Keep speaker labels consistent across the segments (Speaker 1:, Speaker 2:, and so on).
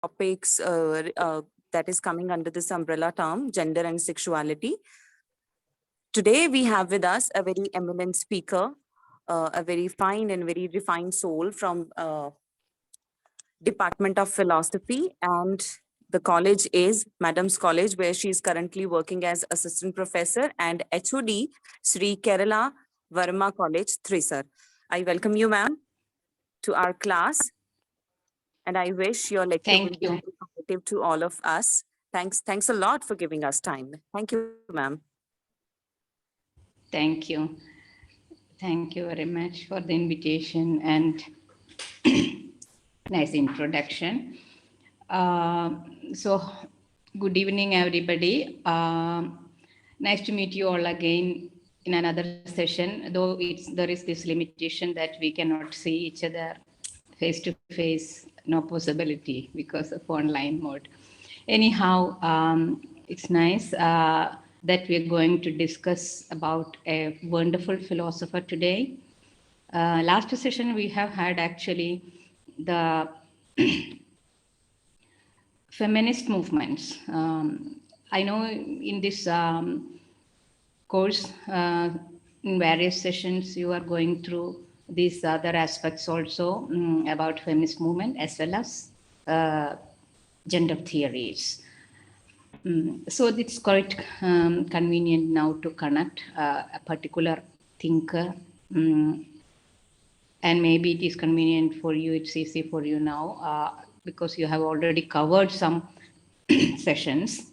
Speaker 1: topics that is coming under this umbrella term, gender and sexuality. Today, we have with us a very eminent speaker, a very fine and very refined soul from Department of Philosophy, and the college is Madam's College, where she is currently working as assistant professor, and HOD, Sri Kerala Varma College, Theresa. I welcome you, ma'am, to our class, and I wish your lecture will be informative to all of us. Thanks a lot for giving us time. Thank you, ma'am.
Speaker 2: Thank you. Thank you very much for the invitation and nice introduction. So, good evening, everybody. Nice to meet you all again in another session, though there is this limitation that we cannot see each other face to face, no possibility because of online mode. Anyhow, it's nice that we're going to discuss about a wonderful philosopher today. Last session we have had actually the feminist movements. I know in this course, in various sessions, you are going through these other aspects also about feminist movement as well as gender theories. So it's quite convenient now to connect a particular thinker, and maybe it is convenient for you, it's easy for you now because you have already covered some sessions.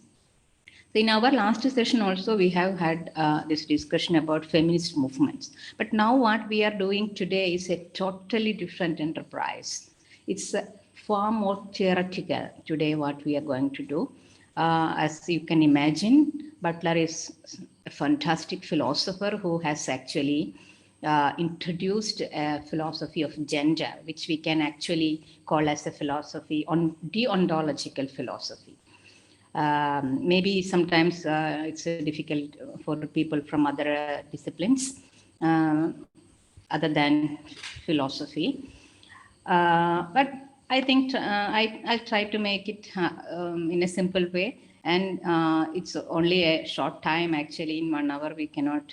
Speaker 2: So in our last session also we have had this discussion about feminist movements, but now what we are doing today is a totally different enterprise. It's far more theoretical today what we are going to do. As you can imagine, Butler is a fantastic philosopher who has actually introduced a philosophy of gender, which we can actually call as a philosophy on deontological philosophy. Maybe sometimes it's difficult for people from other disciplines other than philosophy. But I think I'll try to make it in a simple way. And it's only a short time, actually, in 1 hour, we cannot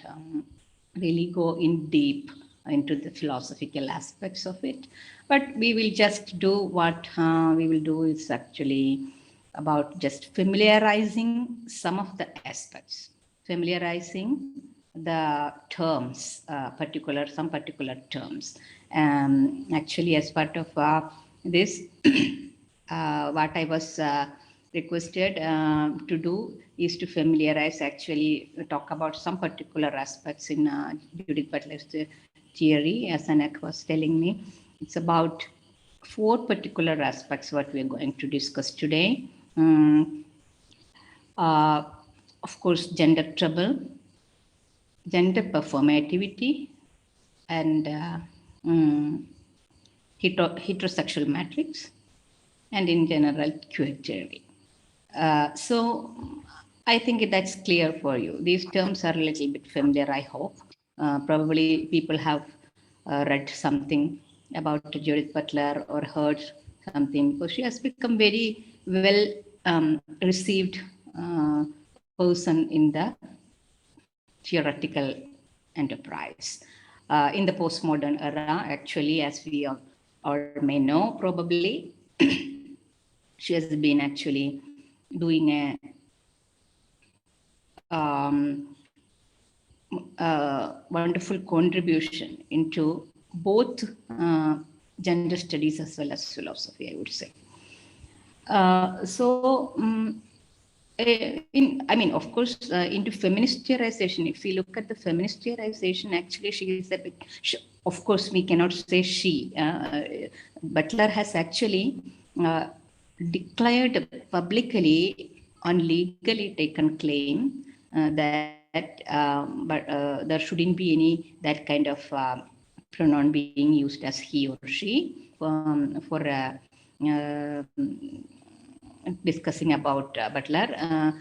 Speaker 2: really go in deep into the philosophical aspects of it. But we will just do what we will do is actually about just familiarizing some of the aspects, familiarizing the terms, some particular terms. Actually, as part of this, what I was requested to do is to familiarize, actually talk about some particular aspects in Judith Butler's theory, as Anak was telling me. It's about 4 particular aspects what we are going to discuss today. Of course, gender trouble, gender performativity, and heterosexual matrix, and in general, queer theory. So I think that's clear for you. These terms are a little bit familiar, I hope. Probably people have read something about Judith Butler or heard something, because she has become very well received person in the theoretical enterprise. In the postmodern era, actually, as we all may know, probably, she has been actually doing a wonderful contribution into both gender studies as well as philosophy, I would say. Of course, into feminist theorization, if we look at the feminist theorization, actually she is a bit, of course, we cannot say she. Butler has actually declared publicly on legally taken claim that there shouldn't be any that kind of pronoun being used as he or she for discussing about Butler.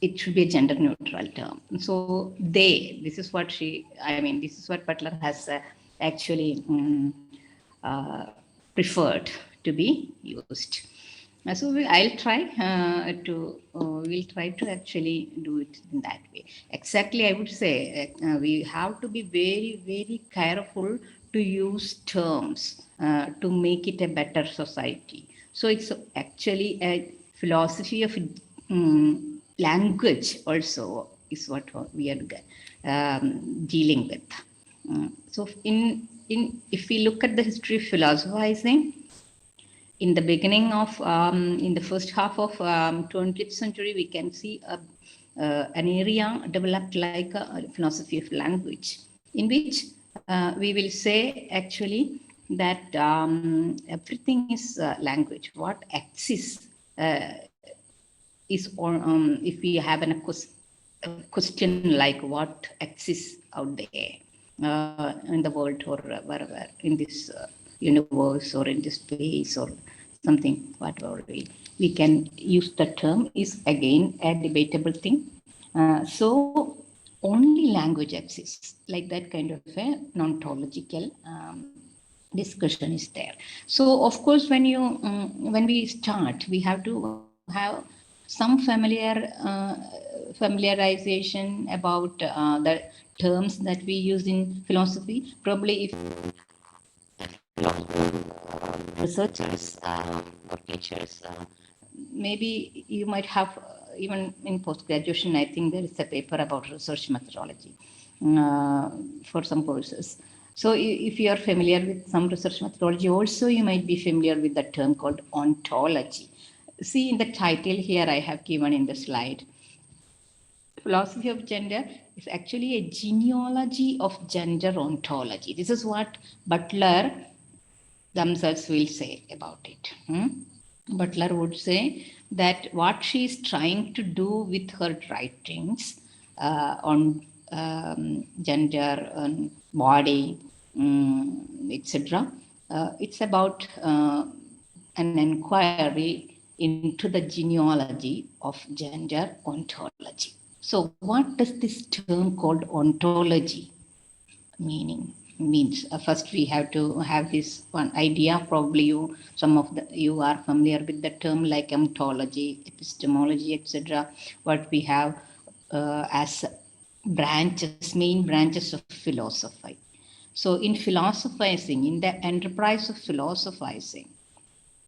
Speaker 2: It should be a gender neutral term. So this is what Butler has actually preferred to be used. So I'll try we'll try to actually do it in that way. Exactly, I would say we have to be very, very careful to use terms to make it a better society. So it's actually a philosophy of language also is what we are dealing with. So if we look at the history of philosophizing, in the beginning of, in the first half of 20th century, we can see an area developed like a philosophy of language, in which we will say actually that everything is language. What exists is, if we have a question like what exists out there in the world or wherever in this universe or in this space or something, whatever we can use the term, is again a debatable thing. So only language exists, like that kind of a ontological discussion is there. So of course, when we start, we have to have some familiarization about the terms that we use in philosophy. Probably if researchers or teachers, maybe you might have, even in post-graduation, I think there is a paper about research methodology for some courses. So if you are familiar with some research methodology, also you might be familiar with the term called ontology. See in the title here I have given in the slide. Philosophy of gender is actually a genealogy of gender ontology. This is what Butler themselves will say about it. Butler would say that what she is trying to do with her writings on gender and body, etc., it's about an inquiry into the genealogy of gender ontology. So what does this term called ontology means? First we have to have this one idea. Probably some of you are familiar with the term like ontology, epistemology, etc., what we have as branches, main branches of philosophy. So in philosophizing, in the enterprise of philosophizing,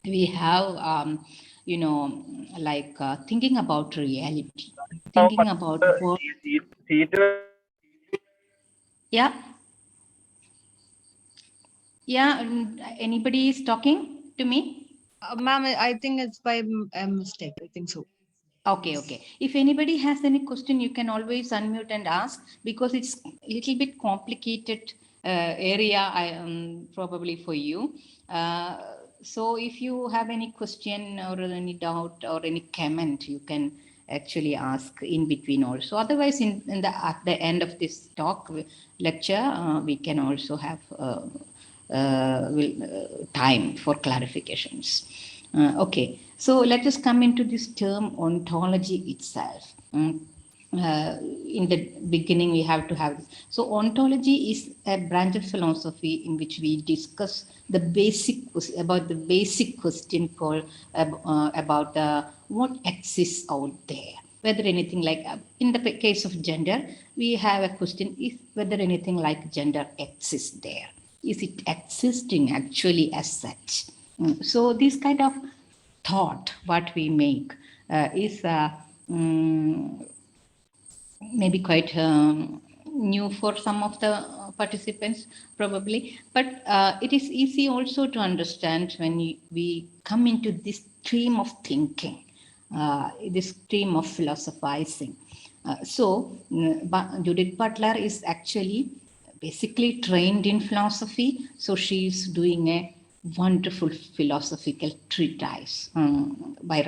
Speaker 2: we have like thinking about reality, thinking about what. Yeah. Yeah, anybody is talking to me?
Speaker 3: Ma'am, I think it's by a mistake. I think so.
Speaker 2: Okay. If anybody has any question, you can always unmute and ask, because it's a little bit complicated area, probably for you. So if you have any question or any doubt or any comment, you can actually ask in between also. Otherwise, at the end of this talk lecture, we can also have time for clarifications. Okay, so let us come into this term ontology itself. In the beginning, we have to have this. So ontology is a branch of philosophy in which we discuss the basic question called about what exists out there. Whether anything like, in the case of gender, we have a question, is whether anything like gender exists there. Is it existing actually as such? So this kind of thought, what we make, is maybe quite new for some of the participants, probably. But it is easy also to understand when we come into this stream of thinking, this stream of philosophizing. So Judith Butler is actually basically trained in philosophy, so she is doing a wonderful philosophical treatise by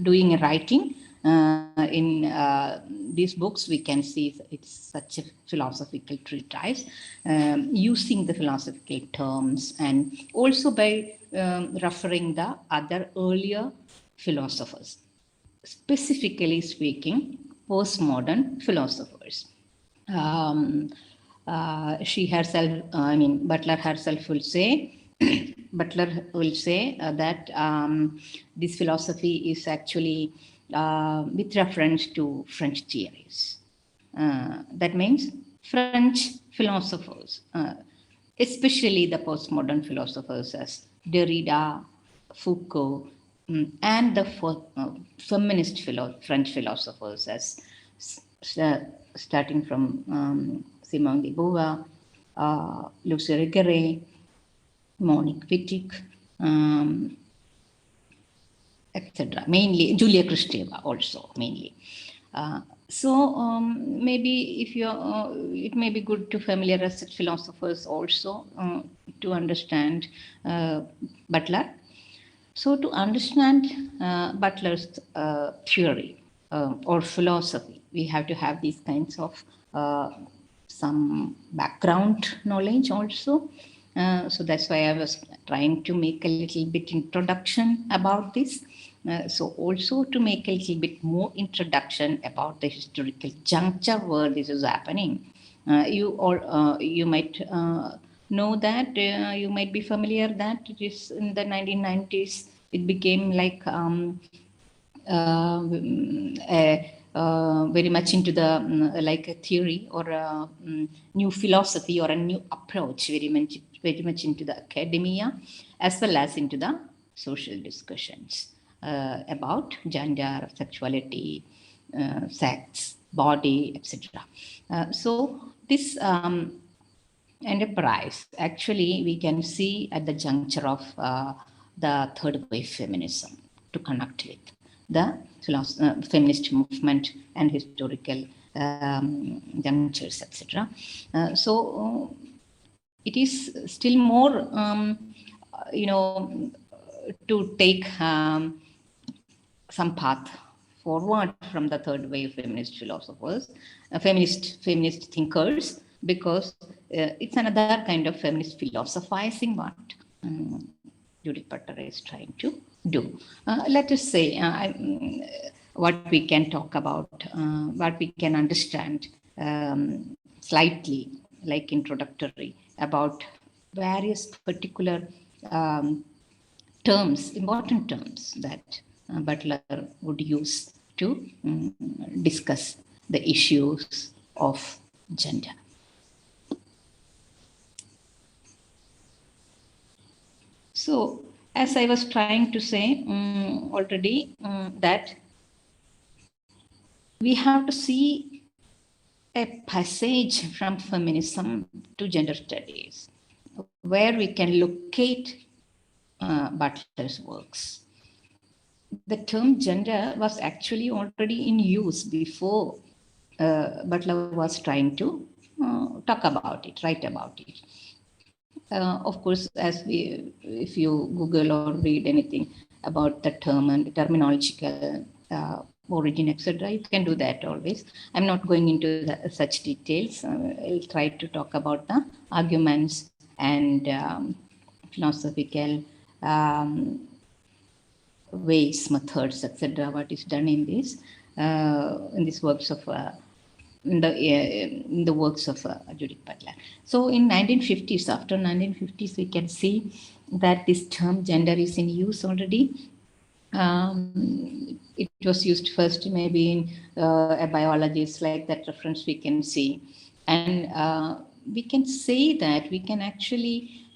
Speaker 2: doing a writing. In these books, we can see it's such a philosophical treatise, using the philosophical terms, and also by referring the other earlier philosophers, specifically speaking, postmodern philosophers. She herself, Butler herself will say Butler will say that this philosophy is actually with reference to French theories. That means French philosophers, especially the postmodern philosophers as Derrida, Foucault, and the feminist French philosophers as starting from Simone de Beauvoir, Lucy Irigaray, Monique Wittig, etc. Mainly Julia Kristeva also mainly. Maybe if you it may be good to familiarize such philosophers also to understand Butler. So to understand Butler's theory or philosophy, we have to have these kinds of some background knowledge also. So that's why I was trying to make a little bit introduction about this. So also to make a little bit more introduction about the historical juncture where this is happening. You might know that, you might be familiar that it is in the 1990s, it became like very much into the like a theory or a new philosophy or a new approach, very much into the academia as well as into the social discussions about gender, sexuality, sex, body, etc. So this enterprise actually we can see at the juncture of the third wave feminism to connect with the feminist movement and historical junctures, etc. It is still more, to take some path forward from the third wave feminist philosophers, feminist thinkers, because it's another kind of feminist philosophizing what Judith Butler is trying to do. Let us say what we can talk about, what we can understand slightly, like introductory, about various particular important terms that Butler would use to discuss the issues of gender. So, as I was trying to say already, that we have to see a passage from feminism to gender studies, where we can locate Butler's works. The term gender was actually already in use before Butler was trying to talk about it, write about it. Of course, if you Google or read anything about the term and terminological origin, etc., you can do that always. I'm not going into such details. I'll try to talk about the arguments and philosophical ways, methods, etc., what is done in these works of in the works of Judith Butler. So in 1950s, after 1950s, we can see that this term gender is in use already. It was used first maybe in a biologist, like that reference we can see. And we can say that we can actually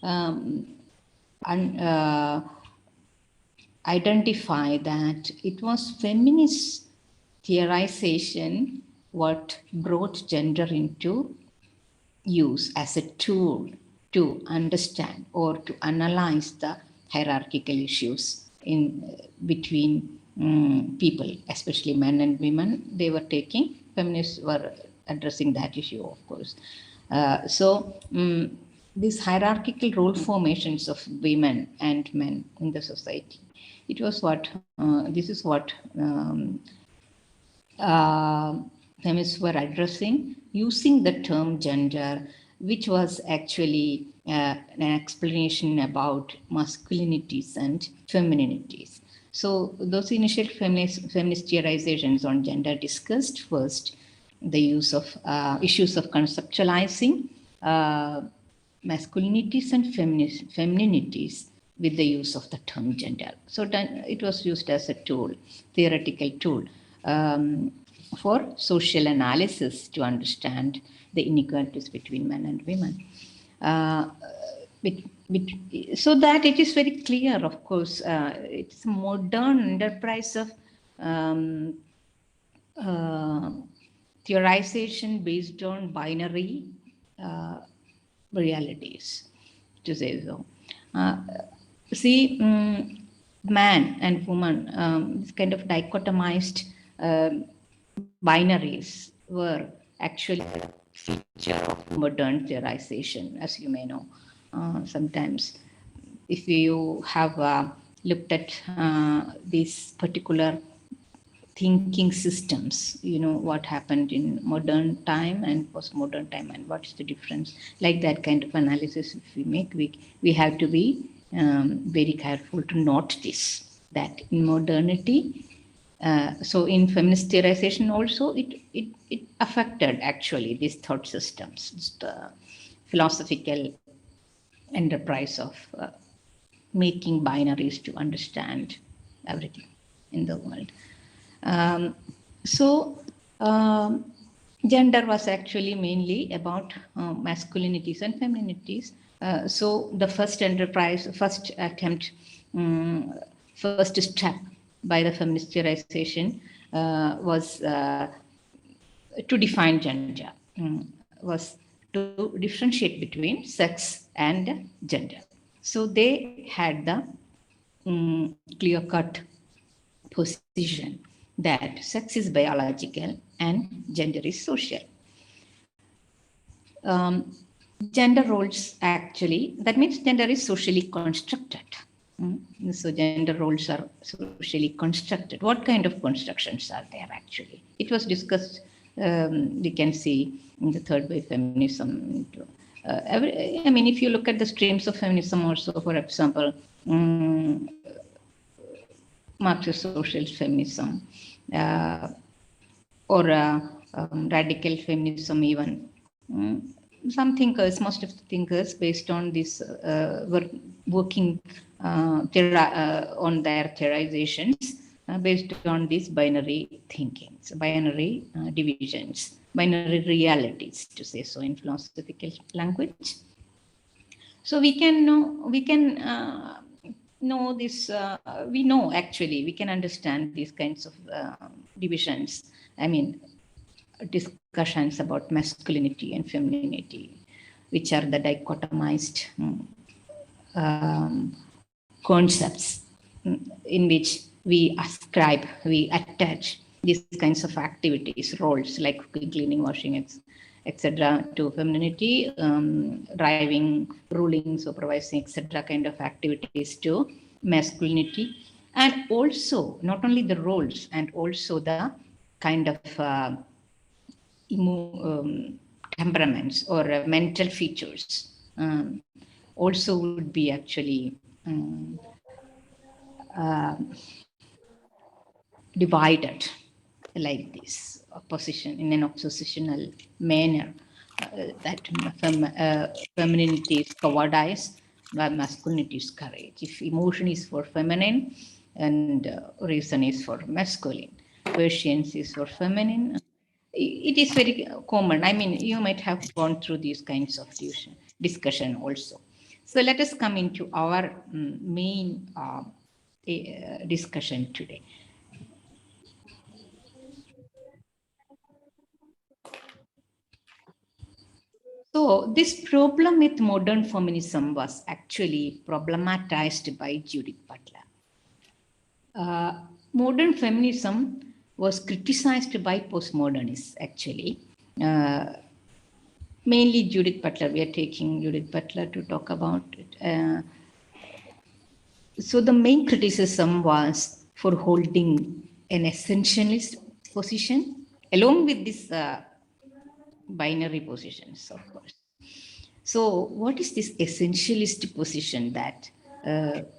Speaker 2: identify that it was feminist theorization what brought gender into use as a tool to understand or to analyze the hierarchical issues in between people, especially men and women. They were taking, feminists were addressing that issue, of course. These hierarchical role formations of women and men in the society, it was what this is what feminists were addressing using the term gender, which was actually an explanation about masculinities and femininities. So those initial feminist theorizations on gender discussed first the use of issues of conceptualizing masculinities and femininities with the use of the term gender. So it was used as a tool, theoretical tool, for social analysis to understand the inequalities between men and women. So that it is very clear, of course, it's a modern enterprise of theorization based on binary realities, to say so. Man and woman, this kind of dichotomized binaries were actually a feature of modern theorization, as you may know. Sometimes, if you have looked at these particular thinking systems, you know what happened in modern time and postmodern time and what is the difference. Like that kind of analysis, if we make, we have to be very careful to note this, that in modernity, so in feminist theorization also, it affected actually these thought systems, the philosophical enterprise of making binaries to understand everything in the world. Gender was actually mainly about masculinities and femininities. So the first enterprise, first attempt, first step by the feminist theorization was to define gender, was to differentiate between sex and gender. So they had the clear-cut position that sex is biological and gender is social. Gender roles actually, that means gender is socially constructed. So gender roles are socially constructed. What kind of constructions are there actually? It was discussed, we can see in the third wave feminism. I mean, if you look at the streams of feminism also, for example, Marxist social feminism, or radical feminism even. Some thinkers, most of the thinkers based on this, were working on their theorizations based on these binary thinkings, binary divisions, binary realities, to say so in philosophical language. So we can know this, we know actually, we can understand these kinds of divisions. I mean, discussions about masculinity and femininity, which are the dichotomized concepts in which we ascribe, we attach these kinds of activities, roles like cleaning, washing, etc., to femininity, driving, ruling, supervising, etc., kind of activities to masculinity, and also not only the roles and also the kind of temperaments or mental features also would be actually divided like this, opposition in an oppositional manner, that femininity is cowardice, while masculinity is courage. If emotion is for feminine and reason is for masculine, patience is for feminine, it is very common. I mean, you might have gone through these kinds of discussion also. So let us come into our main discussion today. So this problem with modern feminism was actually problematized by Judith Butler. Modern feminism was criticized by postmodernists actually. Mainly Judith Butler, we are taking Judith Butler to talk about it. So the main criticism was for holding an essentialist position along with these binary positions, of course. So what is this essentialist position that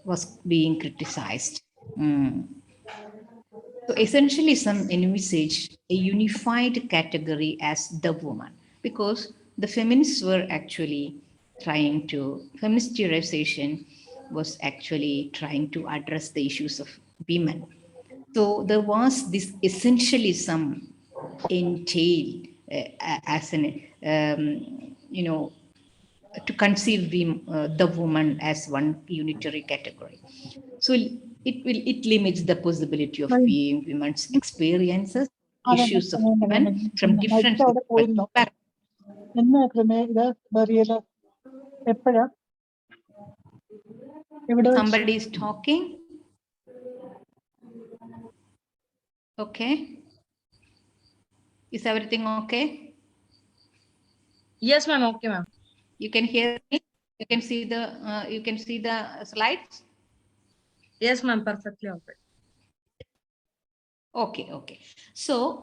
Speaker 2: was being criticized? So essentialism envisaged a unified category as the woman, because the feminists were actually feminist theorization was actually trying to address the issues of women. So there was this essentialism entailed as an, to conceive the woman as one unitary category. So it limits the possibility of viewing women's experiences, issues of women from different perspectives. Somebody is talking. Okay. Is everything okay?
Speaker 3: Yes, ma'am. Okay, ma'am.
Speaker 2: You can hear me? You can see the slides?
Speaker 3: Yes, ma'am. Perfectly okay.
Speaker 2: Okay. So,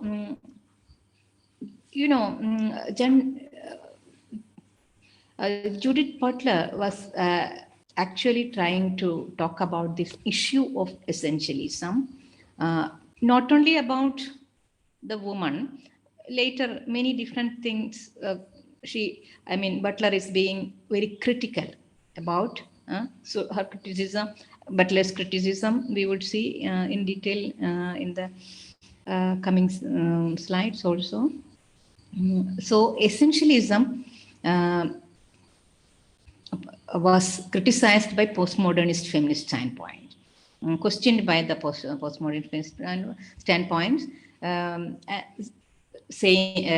Speaker 2: Judith Butler was actually trying to talk about this issue of essentialism, not only about the woman. Later, many different things. Butler is being very critical about. So her criticism, Butler's criticism, we would see in detail in the coming slides also. So essentialism was criticized by postmodernist feminist standpoint, questioned by the postmodern feminist standpoints, saying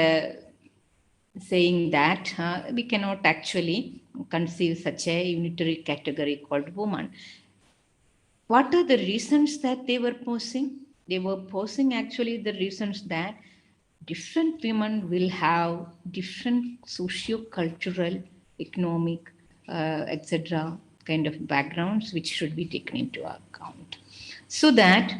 Speaker 2: that we cannot actually conceive such a unitary category called woman. What are the reasons that they were posing? They were posing actually the reasons that different women will have different socio-cultural, economic, etc. kind of backgrounds which should be taken into account. So that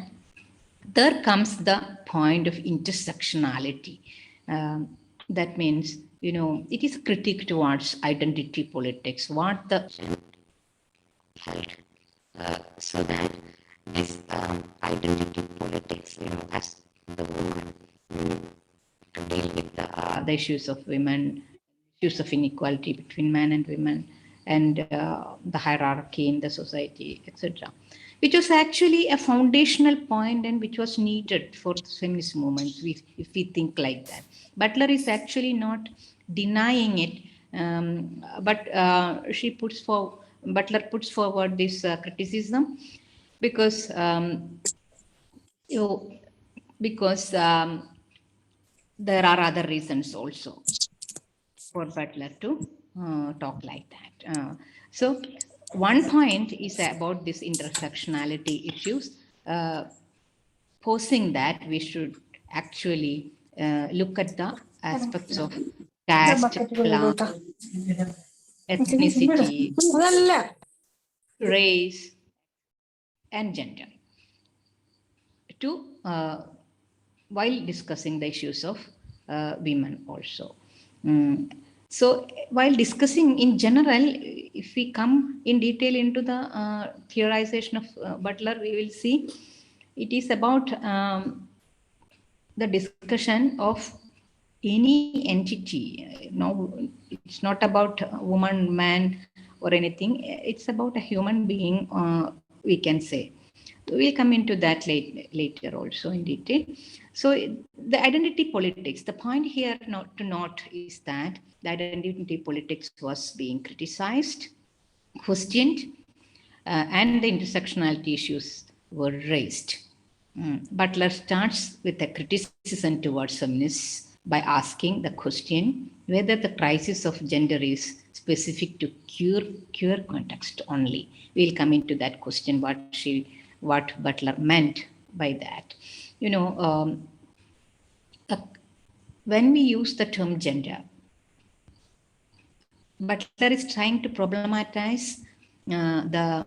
Speaker 2: there comes the point of intersectionality. That means, it is a critique towards identity politics, so that this identity politics, as the woman to deal with the issues of women, issues of inequality between men and women, and the hierarchy in the society, etc., which was actually a foundational point and which was needed for the feminist movement, if we think like that. Butler is actually not denying it, but Butler puts forward this criticism because there are other reasons also for Butler to talk like that. So one point is about this intersectionality issues, posing that we should actually look at the aspects of caste, class, ethnicity, race, and gender while discussing the issues of women also. So while discussing in general, if we come in detail into the theorization of Butler, we will see it is about the discussion of any entity. No, it's not about woman, man, or anything. It's about a human being, we can say. We'll come into that later also in detail. So the identity politics, the point here to note is that the identity politics was being criticized, questioned, and the intersectionality issues were raised. Butler starts with a criticism towards feminists by asking the question whether the crisis of gender is specific to queer context only. We'll come into that question, what Butler meant by that. When we use the term gender, Butler is trying to problematize the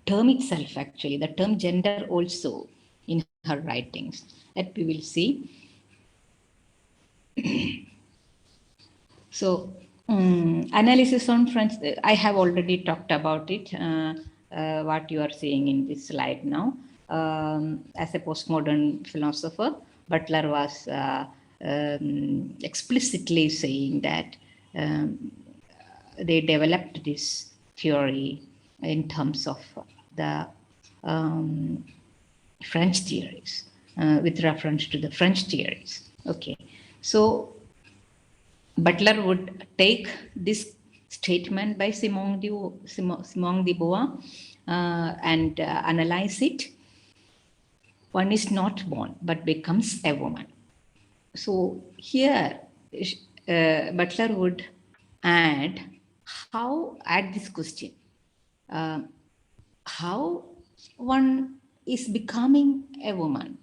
Speaker 2: term itself, actually, the term gender also in her writings, that we will see. So, analysis on French, I have already talked about it, what you are seeing in this slide now. As a postmodern philosopher, Butler was explicitly saying that they developed this theory in terms of the French theories, with reference to the French theories. Okay, so Butler would take this statement by Simone de Beauvoir and analyze it. One is not born but becomes a woman. So here Butler would add this question, how one is becoming a woman.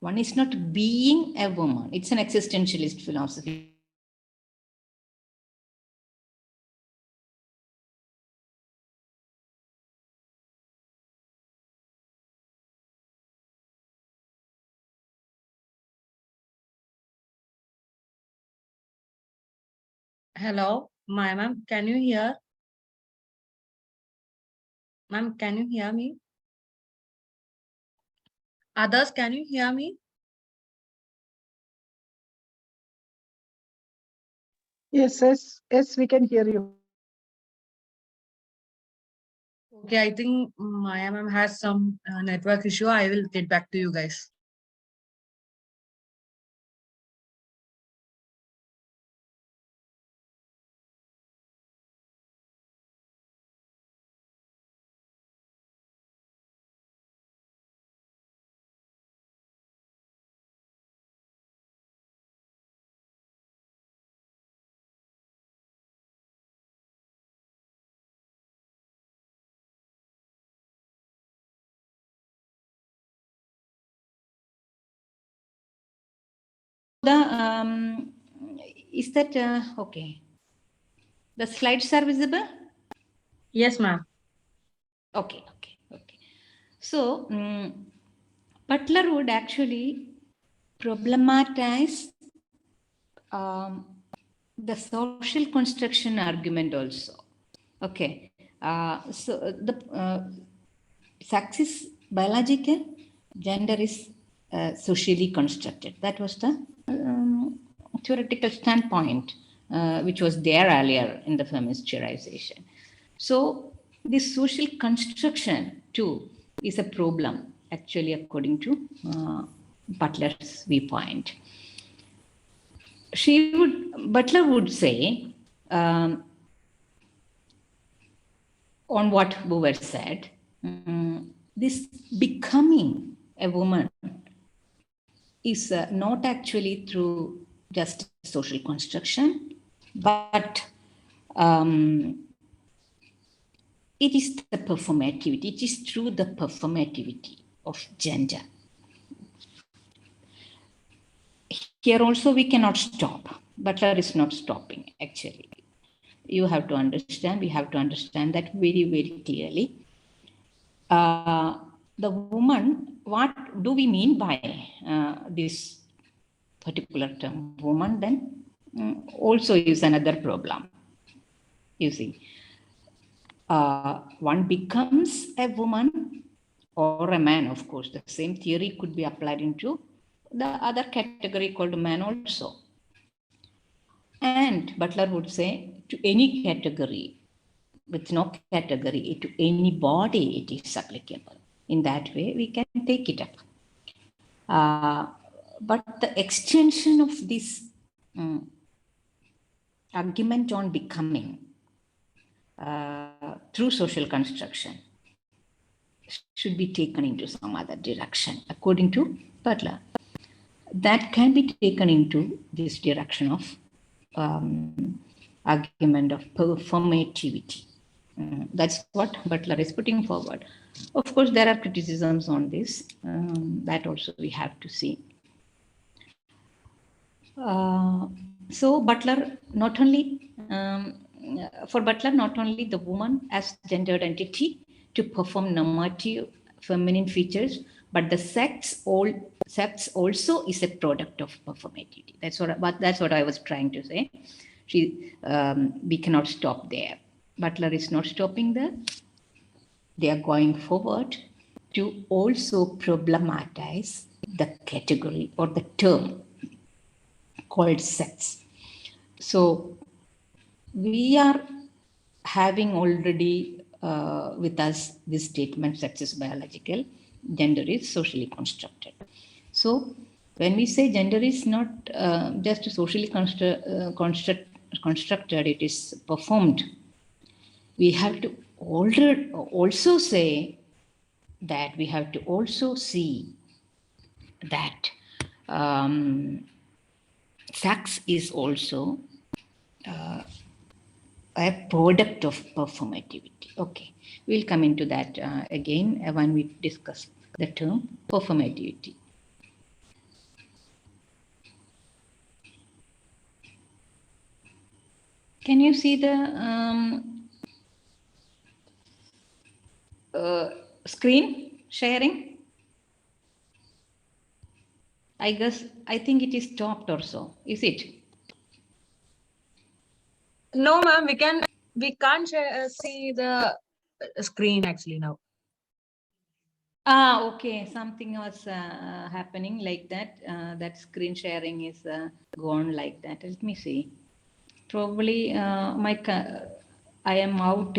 Speaker 2: One is not being a woman. It's an existentialist philosophy.
Speaker 3: Hello, ma'am, can you hear? Ma'am, can you hear me? Others, can you hear me?
Speaker 4: Yes, we can hear you.
Speaker 3: Okay, I think Maya ma'am has some network issue. I will get back to you guys.
Speaker 2: Is that okay? The slides are visible?
Speaker 3: Yes, ma'am.
Speaker 2: Okay. So Butler would actually problematize the social construction argument also. Okay. So the sex is biological, gender is socially constructed. That was the theoretical standpoint which was there earlier in the feminist theorization. So this social construction too is a problem, actually, according to Butler's viewpoint. Butler would say, on what Beauvoir said, this becoming a woman is not actually through just social construction, but it is the performativity. It is through the performativity of gender. Here also we cannot stop. Butler is not stopping, actually. You have to understand, we have to understand that very, very clearly. The woman, what do we mean by this particular term woman then? Also is another problem, you see. One becomes a woman or a man, of course. The same theory could be applied into the other category called man also. And Butler would say to any category, with no category, to any body it is applicable. In that way, we can take it up. But the extension of this argument on becoming through social construction should be taken into some other direction, according to Butler. That can be taken into this direction of argument of performativity. That's what Butler is putting forward. Of course, there are criticisms on this. That also we have to see. So Butler not only, for Butler, not only the woman as gendered entity to perform normative feminine features, but the sex also is a product of performativity. That's what I was trying to say. We cannot stop there. Butler is not stopping there. They are going forward to also problematize the category or the term called sex. So we are having already with us this statement, sex is biological, gender is socially constructed. So when we say gender is not just socially constructed, it is performed. We have to also say that we have to also see that sex is also a product of performativity. Okay, we'll come into that again when we discuss the term performativity. Can you see the screen sharing? I think it is stopped or so. Is it?
Speaker 3: No, ma'am, we can't see the screen actually now.
Speaker 2: Okay. Something was happening like that. That screen sharing is gone like that. Let me see. Probably I am out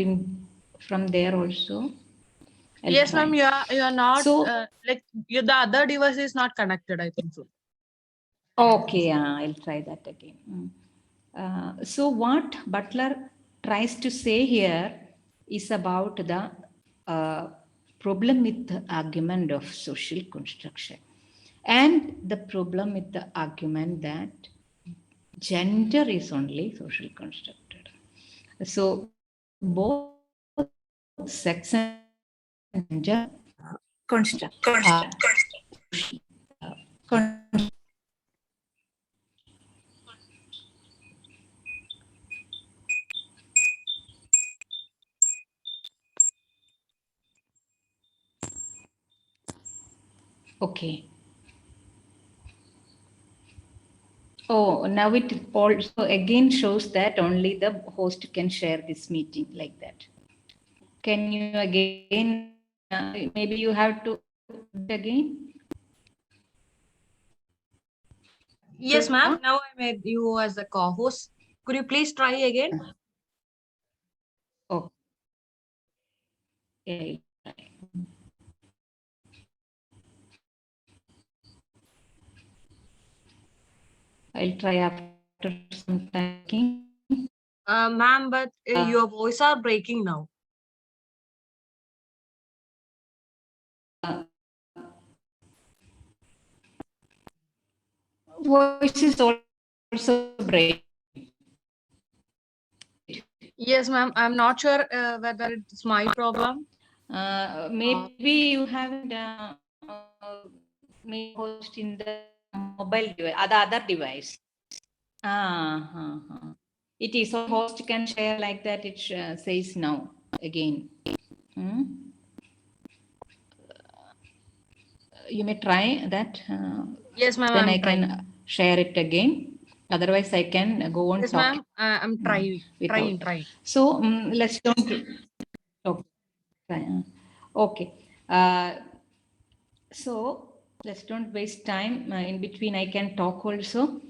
Speaker 2: from there also. I'll
Speaker 3: Yes,
Speaker 2: try.
Speaker 3: ma'am, you are not
Speaker 2: So
Speaker 3: like the other device is not connected, I think so.
Speaker 2: okay, I'll try that again. So what Butler tries to say here is about the problem with the argument of social construction and the problem with the argument that gender is only social constructed. So both sex and gender construct. Okay. Oh, now it also again shows that only the host can share this meeting like that. Can you again, maybe you have to do it again?
Speaker 3: Yes, ma'am. Now I made you as a co-host. Could you please try again?
Speaker 2: Oh, yeah. I'll try after some time.
Speaker 3: Ma'am, but your voice are breaking now.
Speaker 2: Voice is also break.
Speaker 3: Yes, ma'am. I'm not sure whether it's my problem.
Speaker 2: Maybe you haven't made host in the mobile device, other device. It is so host can share like that. It says now again. You may try that.
Speaker 3: Yes, ma'am.
Speaker 2: Then
Speaker 3: I'm
Speaker 2: I
Speaker 3: trying.
Speaker 2: can share it again. Otherwise, I can go on
Speaker 3: Yes,
Speaker 2: talking.
Speaker 3: ma'am. I'm trying.
Speaker 2: Without.
Speaker 3: Trying.
Speaker 2: So let's don't. Okay. Okay. So let's don't waste time. In between, I can talk also.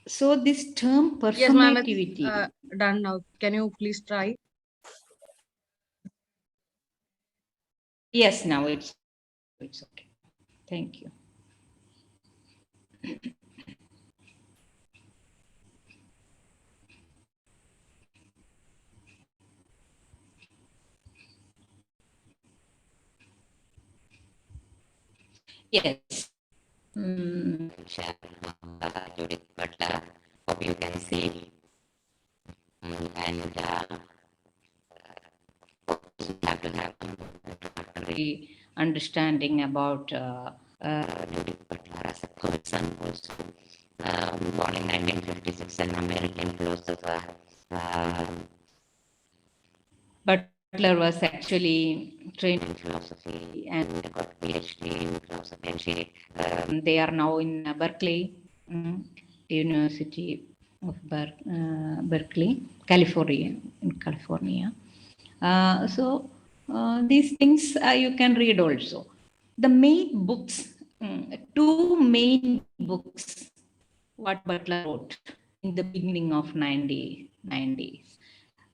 Speaker 2: So this term
Speaker 3: Yes, ma'am.
Speaker 2: performativity.
Speaker 3: It's done now. Can you please try?
Speaker 2: Yes, now it's okay. Thank you. Yes.
Speaker 5: Judith Butler, hope you can see. And have to have
Speaker 2: Understanding about
Speaker 5: Judith Butler as a person also. Born in 1956, an American philosopher.
Speaker 2: Butler was actually trained
Speaker 5: In philosophy and got PhD in philosophy. And she,
Speaker 2: they are now in Berkeley, University of Berkeley, California, in California. So these things you can read also. The main books, two main books, what Butler wrote in the beginning of 1990s.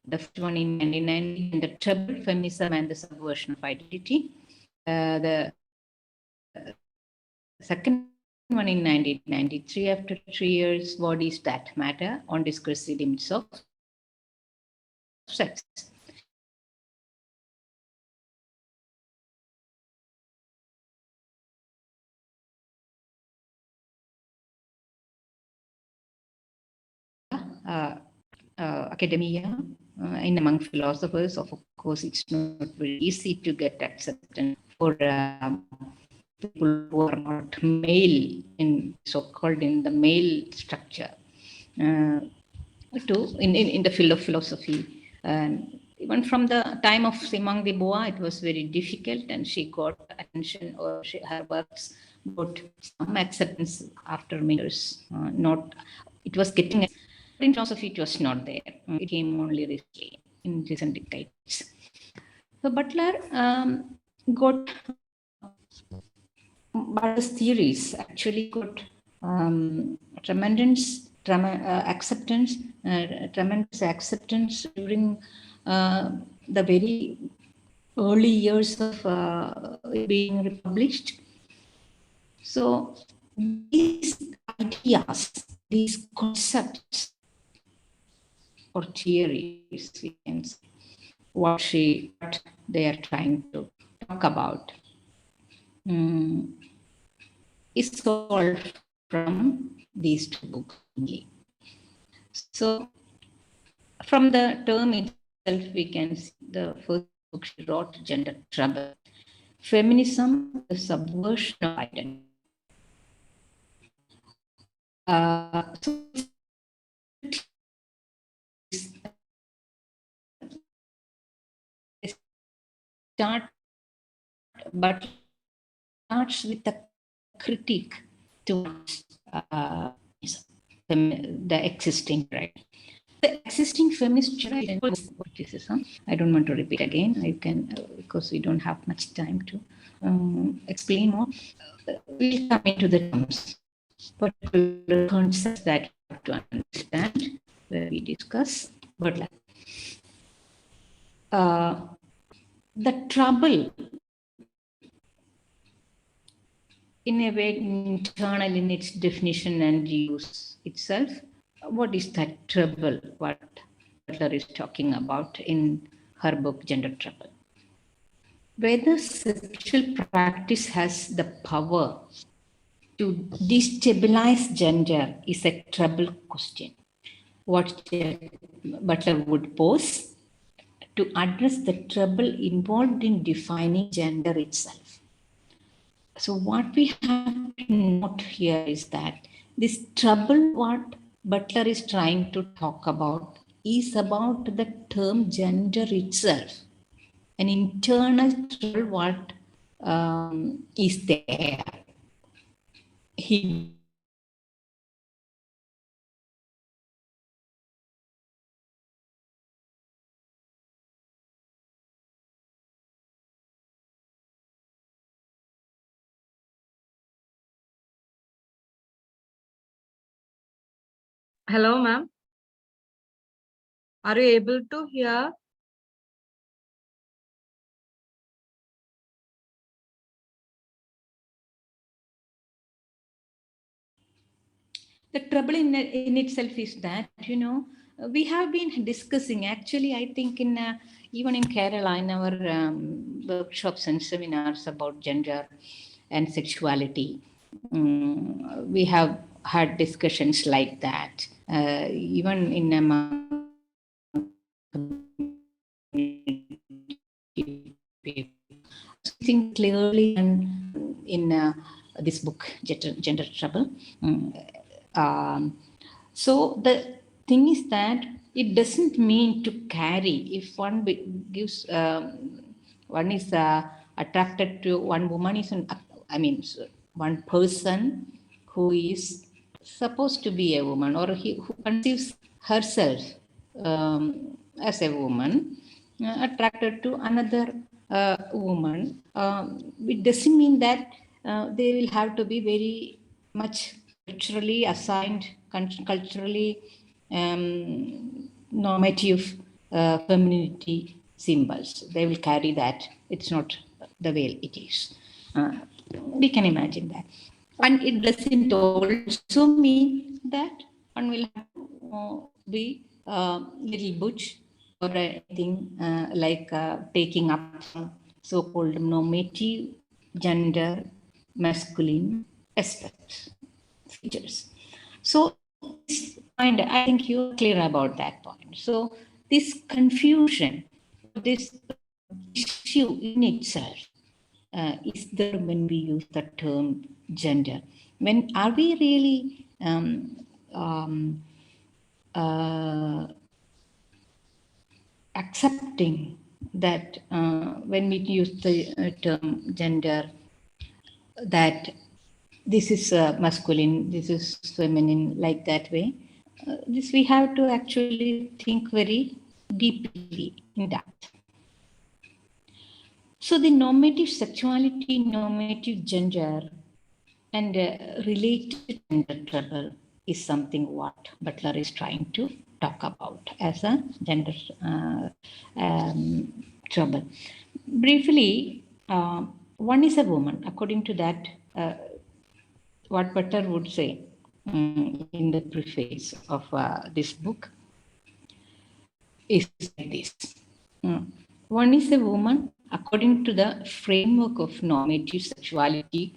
Speaker 2: The first one in 1990, in the Trouble, Feminism and the Subversion of Identity. The second one in 1993, after 3 years, What is That Matter? On Discursive Limits of Sex. Academia, in among philosophers, of course, it's not very easy to get acceptance for people who are not male, in so-called in the male structure, in the field of philosophy. And even from the time of Simone de Beauvoir, it was very difficult, and she got attention, or her works got some acceptance after many years. It was getting. In philosophy, it was not there. It came only recently, in recent decades. So Butler got Butler's theories actually got tremendous acceptance during the very early years of being published. So these ideas, these concepts, or theories, we can say, what they are trying to talk about, is solved from these two books only. So from the term itself, we can see the first book she wrote, Gender Trouble, Feminism, the Subversion of Identity. So but starts with a critique towards the existing, right? The existing feminist criticism. I don't want to repeat again. I can, because we don't have much time to explain more. We'll come into the terms, particular concepts that you have to understand where we discuss. But the trouble, in a way, internal in its definition and use itself. What is that trouble? What Butler is talking about in her book, Gender Trouble. Whether sexual practice has the power to destabilize gender is a trouble question. What Butler would pose to address the trouble involved in defining gender itself. So what we have to note here is that this trouble, what Butler is trying to talk about, is about the term gender itself. An internal trouble, what is there.
Speaker 3: Hello, ma'am. Are you able to hear?
Speaker 2: The trouble in itself is that, we have been discussing, actually, I think even in Kerala, in our workshops and seminars about gender and sexuality, we have had discussions like that. Even in think clearly and in this book, Gender Trouble. So the thing is that it doesn't mean to carry. If one gives, one is attracted to one woman, one person who is supposed to be a woman, or who conceives herself as a woman, attracted to another woman, it doesn't mean that they will have to be very much culturally assigned, culturally normative femininity symbols. They will carry that. It's not the way it is. We can imagine that. And it doesn't also mean that one will have to be little butch or anything like taking up some so-called normative gender masculine aspects, features. So this point, I think you're clear about that point. So this confusion, this issue in itself is there when we use the term gender. When are we really accepting that when we use the term gender, that this is masculine, this is feminine, like that way? This we have to actually think very deeply in depth. So the normative sexuality, normative gender, and related gender trouble is something what Butler is trying to talk about as a gender trouble. Briefly, one is a woman. According to that, what Butler would say in the preface of this book is like this. One is a woman, according to the framework of normative sexuality,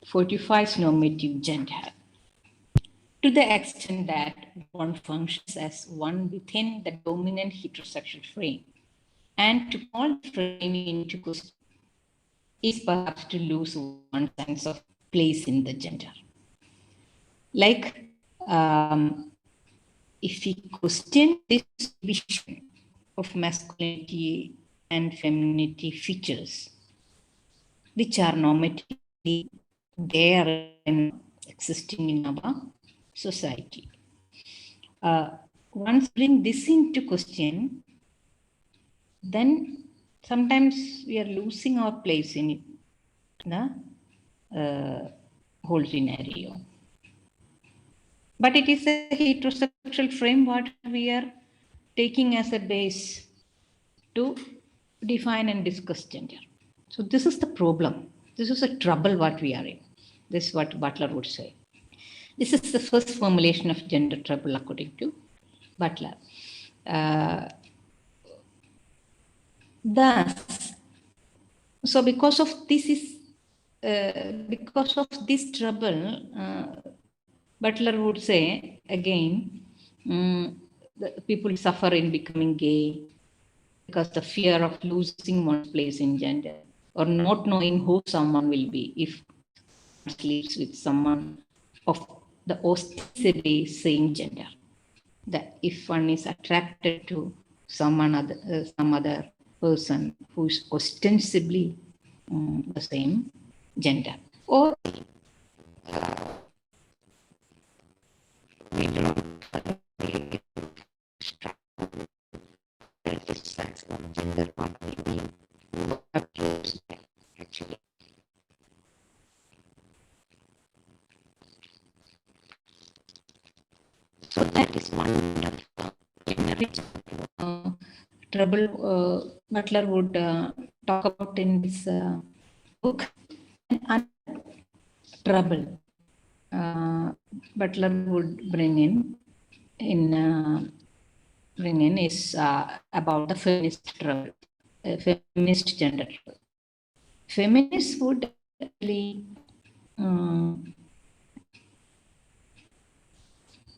Speaker 2: fortifies normative gender to the extent that one functions as one within the dominant heterosexual frame. And to call the frame into question is perhaps to lose one's sense of place in the gender. Like, if we question this vision of masculinity and femininity features, which are normatively there and existing in our society. Once bring this into question, then sometimes we are losing our place in the whole scenario. But it is a heterosexual frame what we are taking as a base to define and discuss gender. So this is the problem. This is a trouble what we are in. This is what Butler would say. This is the first formulation of gender trouble according to Butler. Thus, so because of this trouble, Butler would say again, the people suffer in becoming gay because the fear of losing one's place in gender or not knowing who someone will be if one sleeps with someone of the ostensibly same gender. That if one is attracted to some other person who is ostensibly the same gender, or
Speaker 5: we don't really this sense of gender what we mean. What appears actually. So that is one
Speaker 2: trouble Butler would talk about in this book. And trouble Butler would bring in is about the feminist trouble, feminist gender trouble. Feminists would actually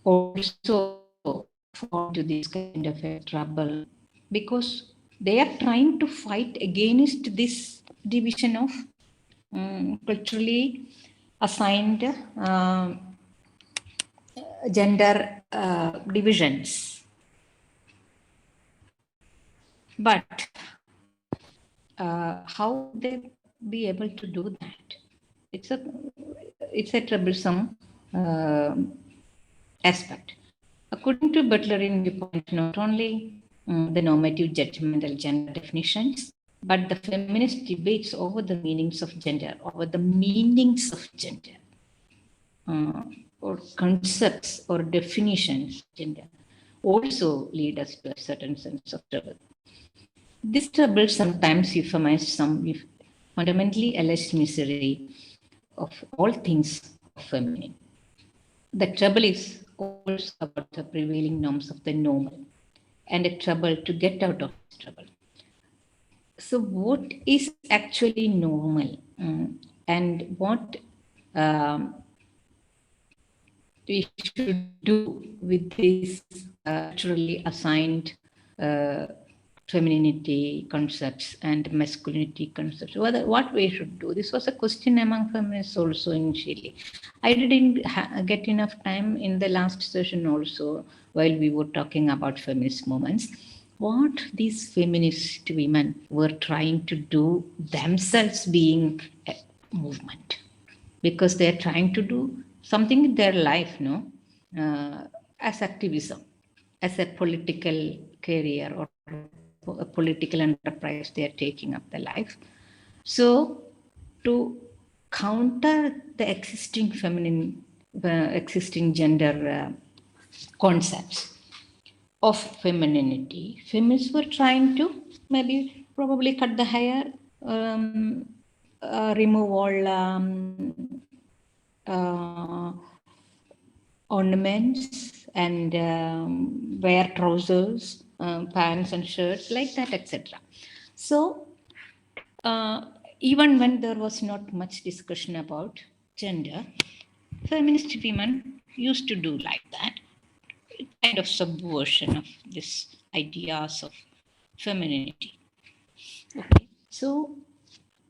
Speaker 2: also fall into this kind of a trouble because they are trying to fight against this division of culturally assigned gender divisions. But how would they be able to do that? It's a troublesome aspect. According to Butler in viewpoint, not only the normative judgmental gender definitions, but the feminist debates over the meanings of gender, over the meanings of gender, or concepts or definitions of gender, also lead us to a certain sense of trouble. This trouble sometimes euphemizes some fundamentally alleged misery of all things feminine. The trouble is also about the prevailing norms of the normal and a trouble to get out of this trouble. So, what is actually normal and what we should do with this naturally assigned femininity concepts and masculinity concepts, what we should do? This was a question among feminists also initially. I didn't get enough time in the last session also while we were talking about feminist movements. What these feminist women were trying to do themselves being a movement, because they're trying to do something in their life, as activism, as a political career or a political enterprise they are taking up their life. So to counter the existing feminine, existing gender concepts of femininity, feminists were trying to probably cut the hair, remove all ornaments and wear trousers, pants and shirts like that, etc. So even when there was not much discussion about gender, feminist women used to do like that, kind of subversion of this ideas of femininity. Okay, so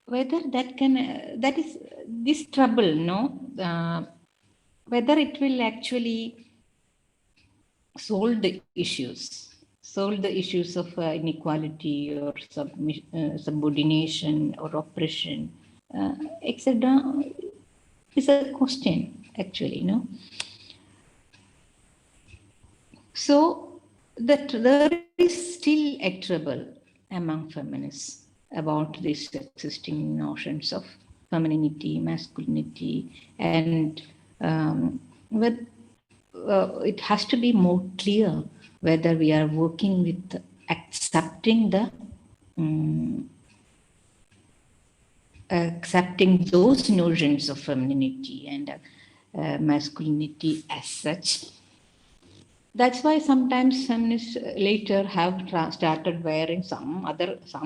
Speaker 2: whether that can that is this trouble, whether it will actually solve the issues of inequality or subordination or oppression, etc., is a question actually, So that there is still a trouble among feminists about these existing notions of femininity, masculinity, and it has to be more clear whether we are working with accepting those notions of femininity and masculinity as such. That's why sometimes feminists later have started wearing some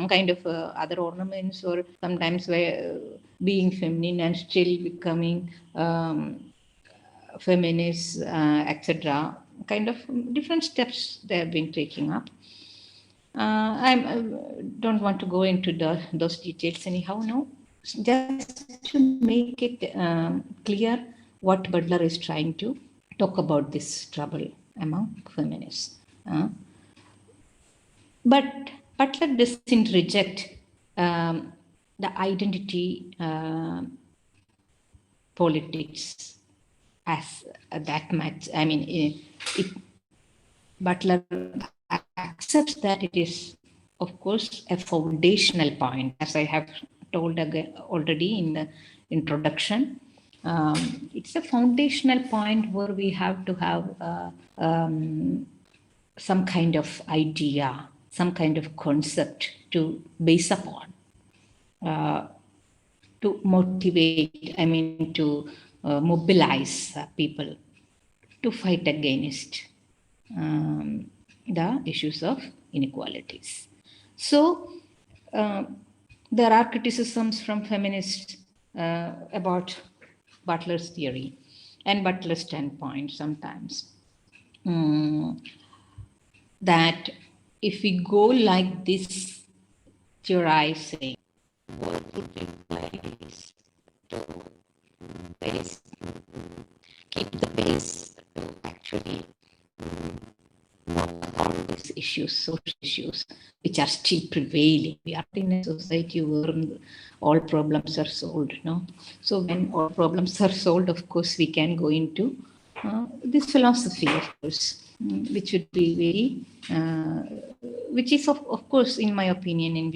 Speaker 2: kind of other ornaments, or sometimes being feminine and still becoming feminists, etc. Kind of different steps they have been taking up. I don't want to go into those details anyhow. No, just to make it clear what Butler is trying to talk about this trouble among feminists. But Butler doesn't reject the identity politics as that much. I mean, Butler accepts that it is, of course, a foundational point, as I have told already in the introduction. It's a foundational point where we have to have some kind of idea, some kind of concept to base upon, to motivate, to mobilize people to fight against the issues of inequalities. So there are criticisms from feminists about Butler's theory and Butler's standpoint sometimes. That if we go like this, theorizing,
Speaker 5: what would be place to base, keep the base to actually work on these
Speaker 2: issues, social issues, which are still prevailing. We are in a society where all problems are solved, So when all problems are solved, of course, we can go into this philosophy, of course, which would be very, which is, of course, in my opinion,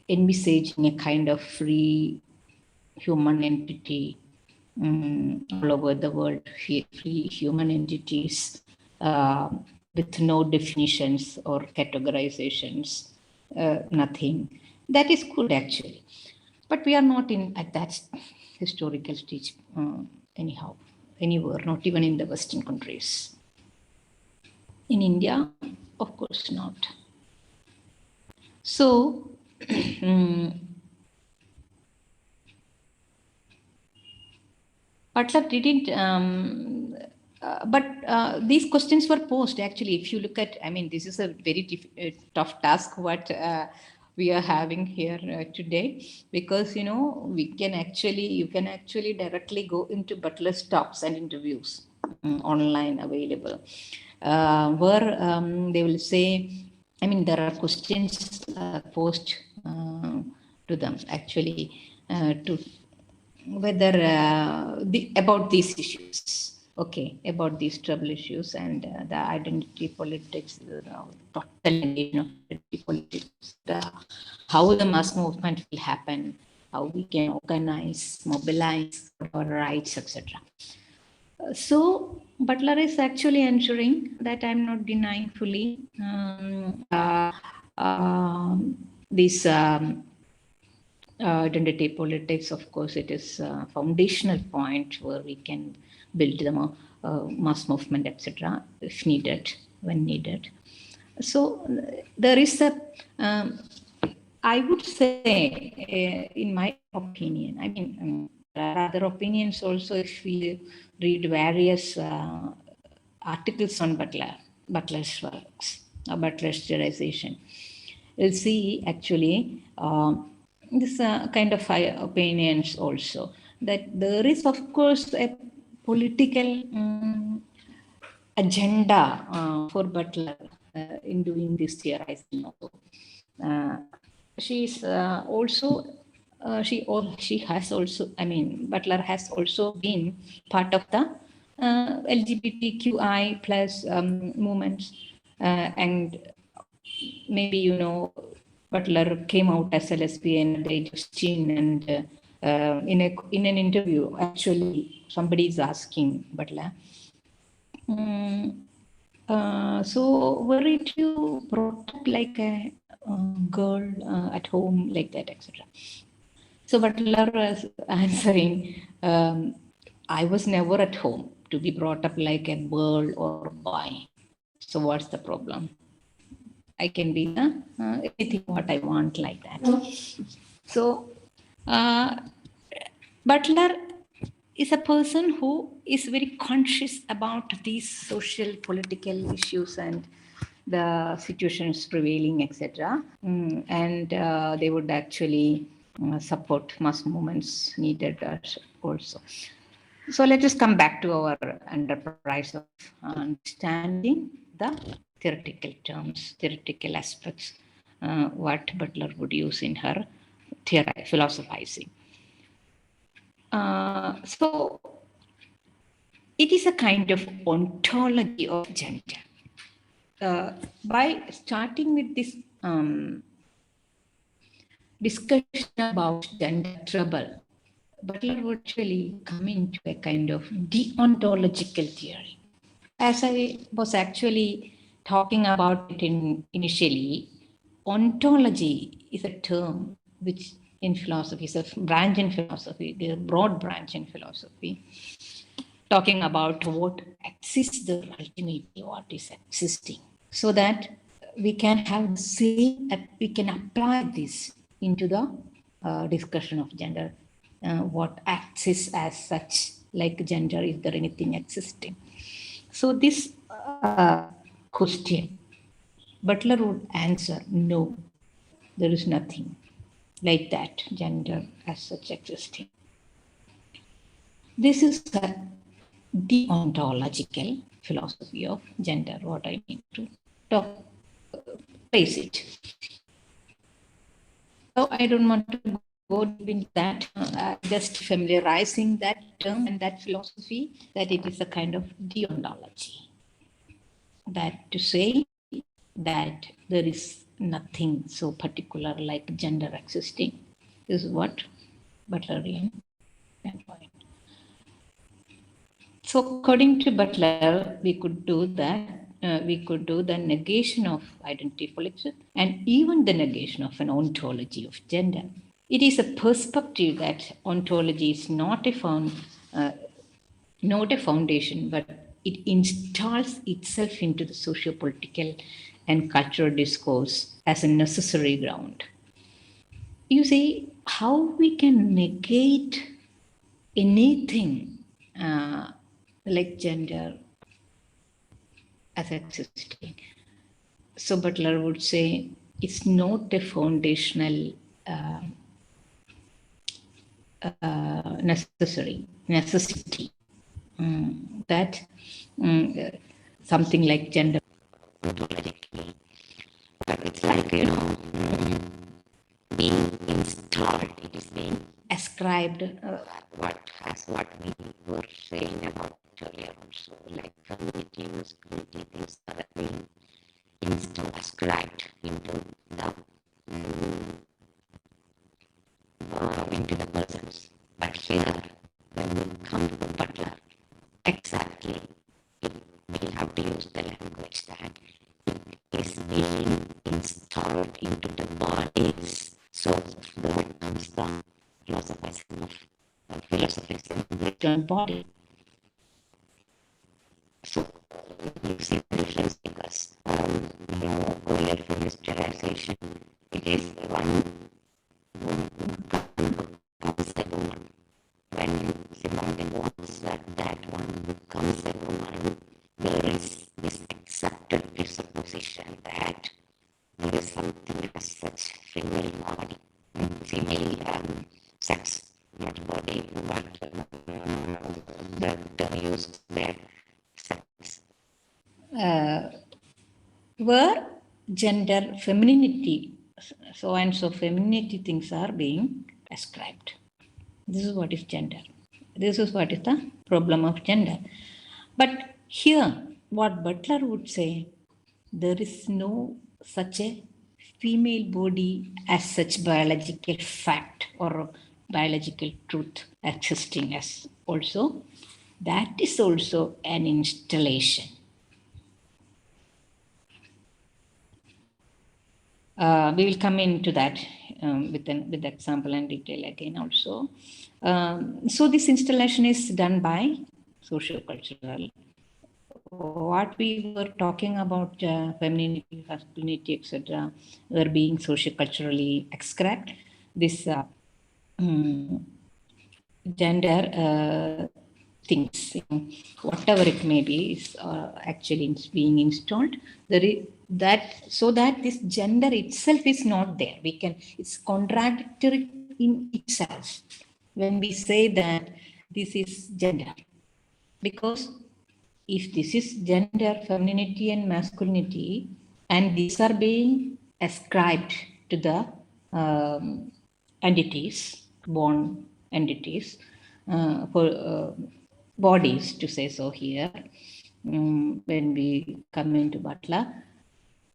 Speaker 2: envisaging a kind of free human entity all over the world, free human entities with no definitions or categorizations, nothing. That is good actually. But we are not at that historical stage anyhow, anywhere, not even in the Western countries. In India, of course not. So, Butler didn't, but these questions were posed actually. If you look at, I mean, this is a very tough task what we are having here today, because, you know, you can actually directly go into Butler's talks and interviews online available, where they will say, I mean, there are questions posed to them actually to whether about these issues, okay, about these trouble issues and the identity politics, total negation of identity politics, how the mass movement will happen, how we can organize, mobilize for our rights, etc. So Butler is actually ensuring that I'm not denying fully this identity politics. Of course, it is a foundational point where we can build the mass movement, etc., if needed, when needed. So there is a, I would say, in my opinion, I mean, there are other opinions also if we read various articles on Butler's works, Butler's theorization. We'll see actually this kind of opinions also, that there is of course a political agenda for Butler in doing this theorizing also. She's also she has also, I mean, Butler has also been part of the LGBTQI plus movements, and maybe, you know, Butler came out as a lesbian at the age of 16, and in an interview, actually, somebody is asking Butler, so were it you brought up like a girl at home, like that, etc. So Butler was answering, I was never at home to be brought up like a girl or boy. So what's the problem? I can be anything what I want, like that. So Butler is a person who is very conscious about these social political issues and the situations prevailing, etc. And they would actually support mass movements needed also. So let us come back to our enterprise of understanding the theoretical terms, theoretical aspects, what Butler would use in her philosophizing. So it is a kind of ontology of gender. By starting with this discussion about gender trouble, Butler would actually come into a kind of deontological theory. As I was actually talking about it initially, ontology is a term which in philosophy is a branch in philosophy, the broad branch in philosophy, talking about what exists there ultimately, what is existing, so that we can have the same, we can apply this into the discussion of gender. What exists as such, like gender, is there anything existing? So this question, Butler would answer, no, there is nothing like that, gender as such existing. This is a deontological philosophy of gender, what I mean to talk, place it. So I don't want to go deep into that, just familiarizing that term and that philosophy, that it is a kind of deontology. That to say that there is nothing so particular like gender existing is what Butlerian standpoint. So according to Butler, we could do that. We could do the negation of identity politics and even the negation of an ontology of gender. It is a perspective that ontology is not a foundation, but it installs itself into the socio-political and cultural discourse as a necessary ground. You see, how we can negate anything like gender as existing. So Butler would say it's not a foundational necessity that something like gender.
Speaker 5: Ontologically. But it's like, being installed, it is being
Speaker 2: Ascribed.
Speaker 5: what we were saying about earlier also, like femininity, masculinity, things are being installed, ascribed into the persons. But here, when we come to Butler, exactly, we have to use the language that it is being installed into the bodies. So that comes the philosophism of the
Speaker 2: Body.
Speaker 5: So you see the difference because earlier for sterilization, it is one becomes a woman. When Simone wants that one becomes a woman, there is this accepted presupposition that there is something as such female body, female sex, not body, but the used there.
Speaker 2: Where gender, femininity, so and so femininity things are being ascribed. This is what is gender. This is what is the problem of gender. But here, what Butler would say, there is no such a female body as such biological fact or biological truth existing as also. That is also an installation. We will come into that with example and detail again also. So this installation is done by socio-cultural. What we were talking about femininity, masculinity, etc., were being socio-culturally ascribed. This gender things, whatever it may be, is actually being installed. So that this gender itself is not there. It's contradictory in itself when we say that this is gender, because if this is gender, femininity and masculinity, and these are being ascribed to the entities, born entities, for bodies, to say so here, when we come into Butler.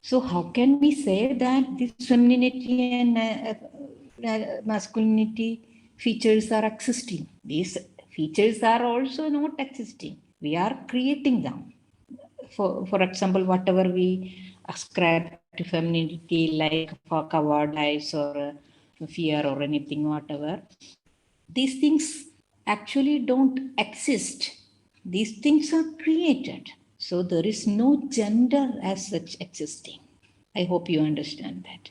Speaker 2: So how can we say that this femininity and masculinity features are existing? These features are also not existing. We are creating them. For example, whatever we ascribe to femininity, like for cowardice or fear or anything, whatever, these things actually don't exist. These things are created. So there is no gender as such existing. I hope you understand that.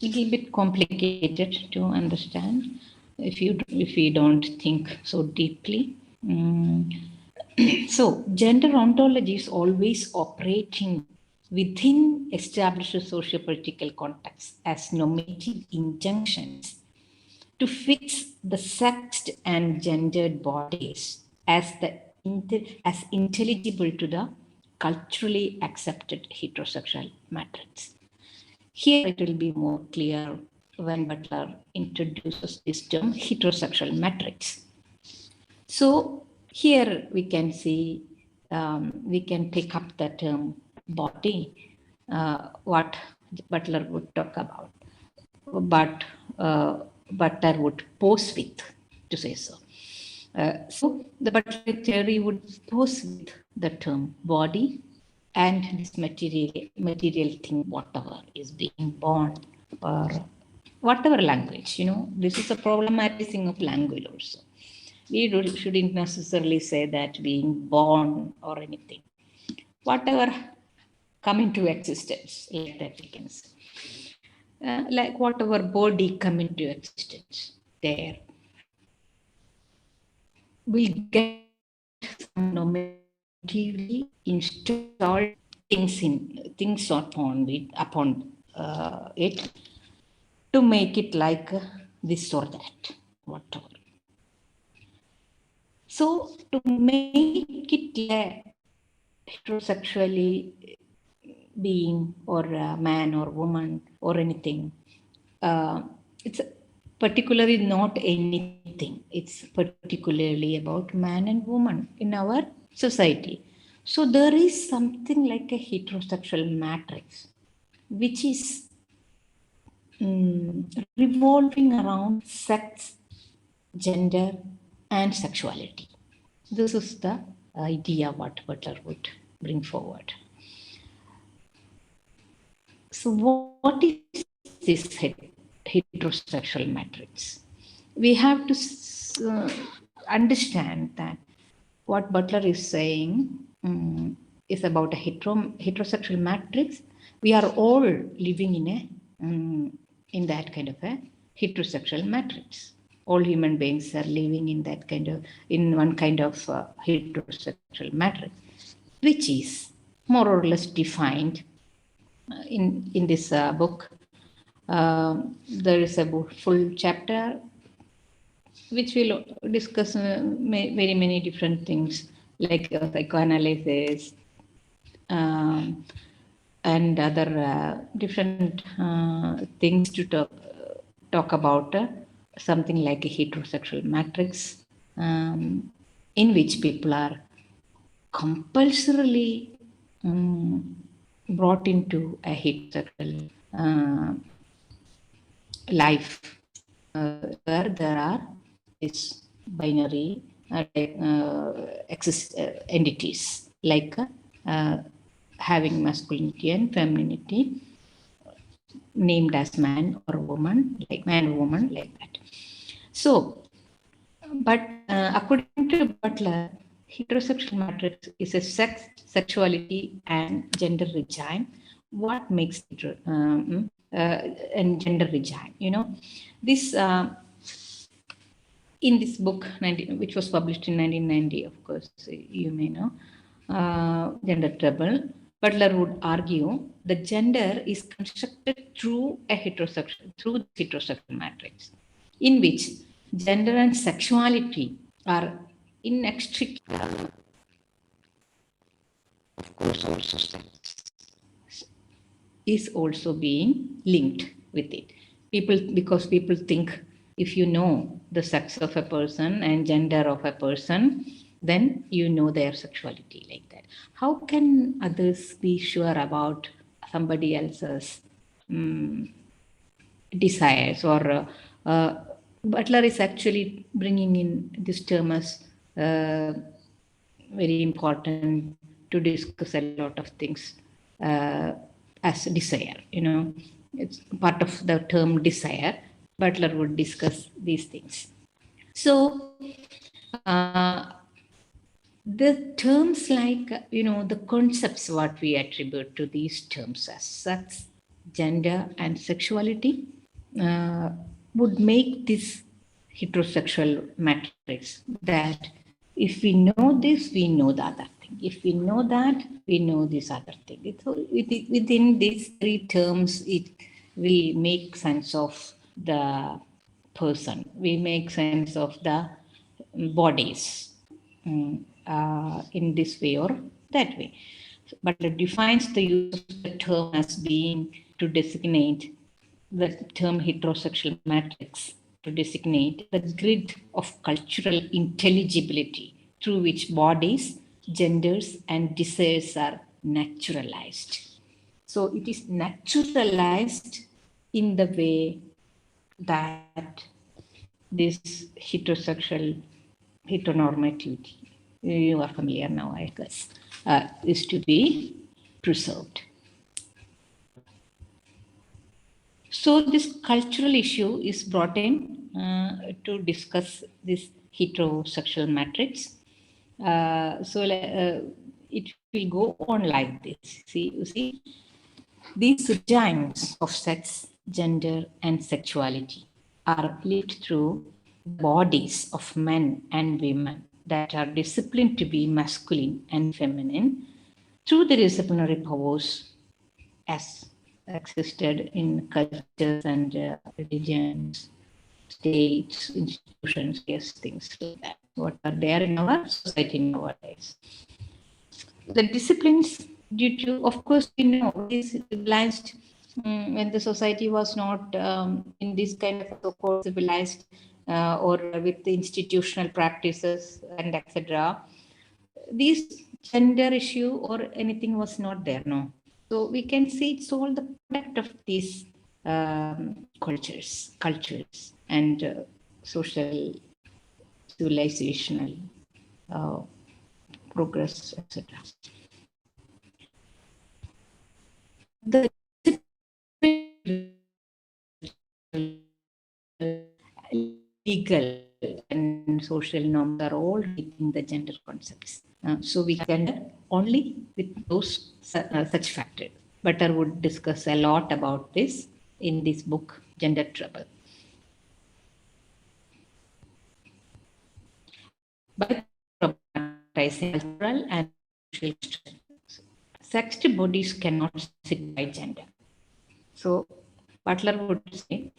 Speaker 2: Little bit complicated to understand if you don't think so deeply. So gender ontology is always operating within established socio-political contexts as normative injunctions to fix the sexed and gendered bodies as intelligible to the culturally accepted heterosexual matrix. Here it will be more clear when Butler introduces this term heterosexual matrix. So here we can see, we can pick up the term body, what Butler would talk about, but Butler would pose with, to say so. So the Butler theory would pose with the term body and this material thing, whatever is being born, or whatever language, this is a problematizing of language also. We shouldn't necessarily say that being born or anything. Whatever come into existence, like that we can say. Like whatever body come into existence, there will get some normatively installed things upon it to make it like this or that, whatever. So to make it heterosexually being or man or woman or anything, it's particularly not anything. It's particularly about man and woman in our society. So there is something like a heterosexual matrix, which is revolving around sex, gender, and sexuality. This is the idea what Butler would bring forward. So what is this heterosexual matrix? We have to understand that what Butler is saying is about a heterosexual matrix. We are all living in that kind of a heterosexual matrix. All human beings are living in one kind of heterosexual matrix, which is more or less defined in this book. There is a full chapter which will discuss very many different things like psychoanalysis and other different things to talk about something like a heterosexual matrix, in which people are compulsorily brought into a heterosexual life, where there are these binary entities like having masculinity and femininity, named as man or woman, like man or woman, like that. So, but according to Butler, heterosexual matrix is a sex, sexuality, and gender regime. What makes it and gender regime? This in this book, which was published in 1990, of course, you may know, Gender Trouble, Butler would argue the gender is constructed through a heterosexual matrix, in which gender and sexuality are inextricably.
Speaker 5: Of course, also sex
Speaker 2: is also being linked with it. Because people think if you know the sex of a person and gender of a person, then you know their sexuality, like that. How can others be sure about somebody else's desires? Or Butler is actually bringing in this term as very important to discuss a lot of things as desire. It's part of the term desire. Butler would discuss these things. So the terms like, the concepts what we attribute to these terms as sex, gender, and sexuality would make this heterosexual matrix that if we know this, we know the other thing. If we know that, we know this other thing. Within these three terms, it will make sense of the person. We make sense of the bodies in this way or that way. But it defines the use of the term as being to designate the term heterosexual matrix, to designate the grid of cultural intelligibility through which bodies, genders, and desires are naturalized. So it is naturalized in the way that this heterosexual heteronormativity, you are familiar now, I guess, is to be preserved. So this cultural issue is brought in to discuss this heterosexual matrix. It will go on like this. You see, these regimes of sex, gender, and sexuality are lived through bodies of men and women that are disciplined to be masculine and feminine through the disciplinary powers as existed in cultures and religions, states, institutions, yes, things like that, what are there in our society nowadays. The disciplines, due to, of course, we know this civilized, when the society was not in this kind of so-called civilized or with the institutional practices and etc., this gender issue or anything was not there, no. So we can see it's all the product of these cultures and social, civilizational progress, etc. The legal and social norms are all within the gender concepts. So we can only with those such factors. Butler would discuss a lot about this in this book, Gender Trouble. By problematizing cultural and social structures, sexed bodies cannot sit by gender. So Butler would say,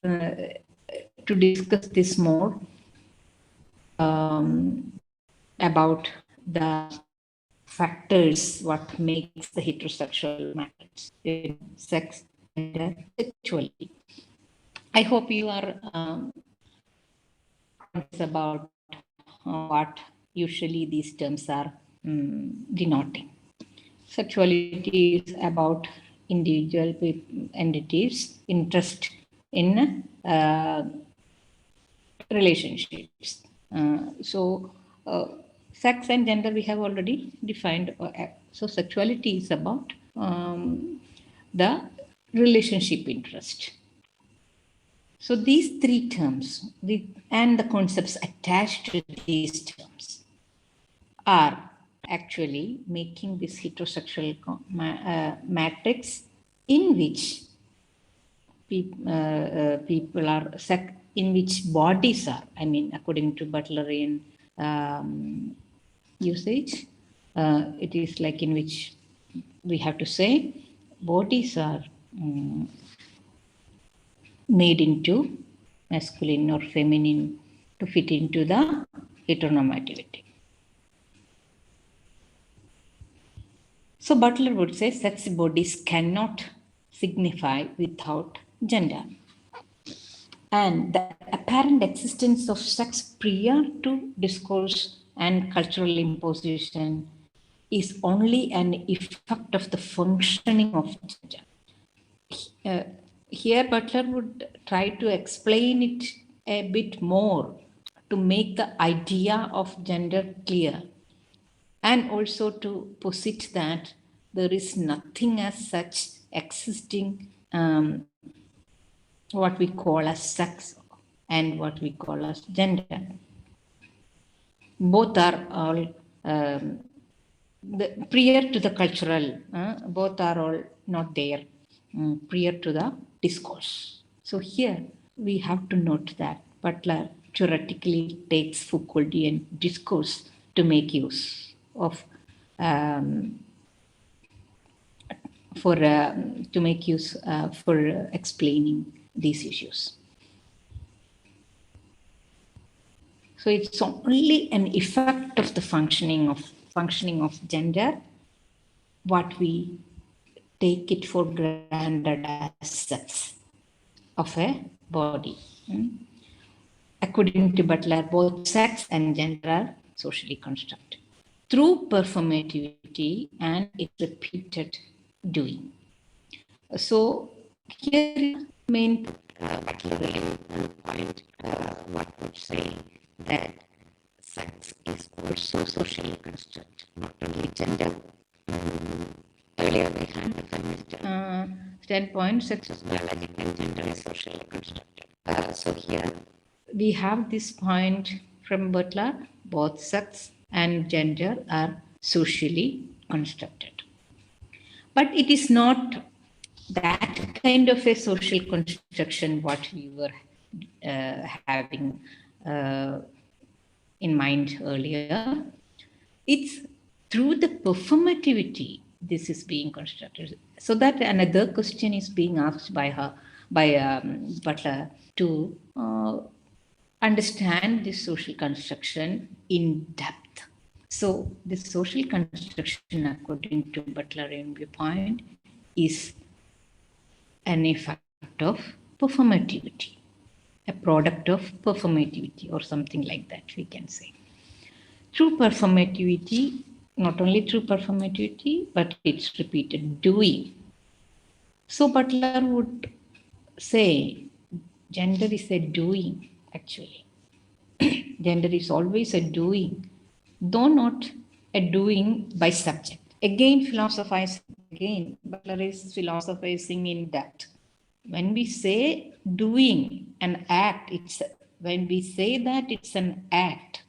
Speaker 2: to discuss this more about the factors what makes the heterosexual matrix in sex and sexuality. I hope you are about what usually these terms are denoting. Sexuality is about individual entities' interest in relationships. Sex and gender we have already defined. So sexuality is about the relationship interest. So these three terms and the concepts attached to these terms are actually making this heterosexual matrix in which people are in which bodies are, I mean, according to Butlerian usage, it is like in which we have to say bodies are made into masculine or feminine to fit into the heteronormativity. So Butler would say sex bodies cannot signify without gender. And the apparent existence of sex prior to discourse and cultural imposition is only an effect of the functioning of gender. Here Butler would try to explain it a bit more to make the idea of gender clear, and also to posit that there is nothing as such existing what we call as sex and what we call as gender. Both are all prior to the cultural, both are all not there prior to the discourse. So here we have to note that Butler theoretically takes Foucauldian discourse to make use of for explaining these issues. So it's only an effect of the functioning of gender, what we take it for granted as sex of a body. According to Butler, both sex and gender are socially constructed through performativity and its repeated doing. So here main
Speaker 5: Butlerian point, one would say that also socially constructed, not only gender. Earlier we had the feminist
Speaker 2: standpoint,
Speaker 5: sex is biological and gender is socially constructed. So here
Speaker 2: we have this point from Butler, both sex and gender are socially constructed. But it is not that kind of a social construction what we were having in mind earlier. It's through the performativity this is being constructed. So that another question is being asked by her, by Butler, to understand this social construction in depth. So this social construction, according to Butler in viewpoint, is an effect of performativity, a product of performativity, or something like that we can say. Through performativity, not only through performativity, but it's repeated doing. So Butler would say gender is a doing, actually. Gender is always a doing, though not a doing by subject. Again, Butler is philosophizing in that. When we say doing an act, when we say that it's an act,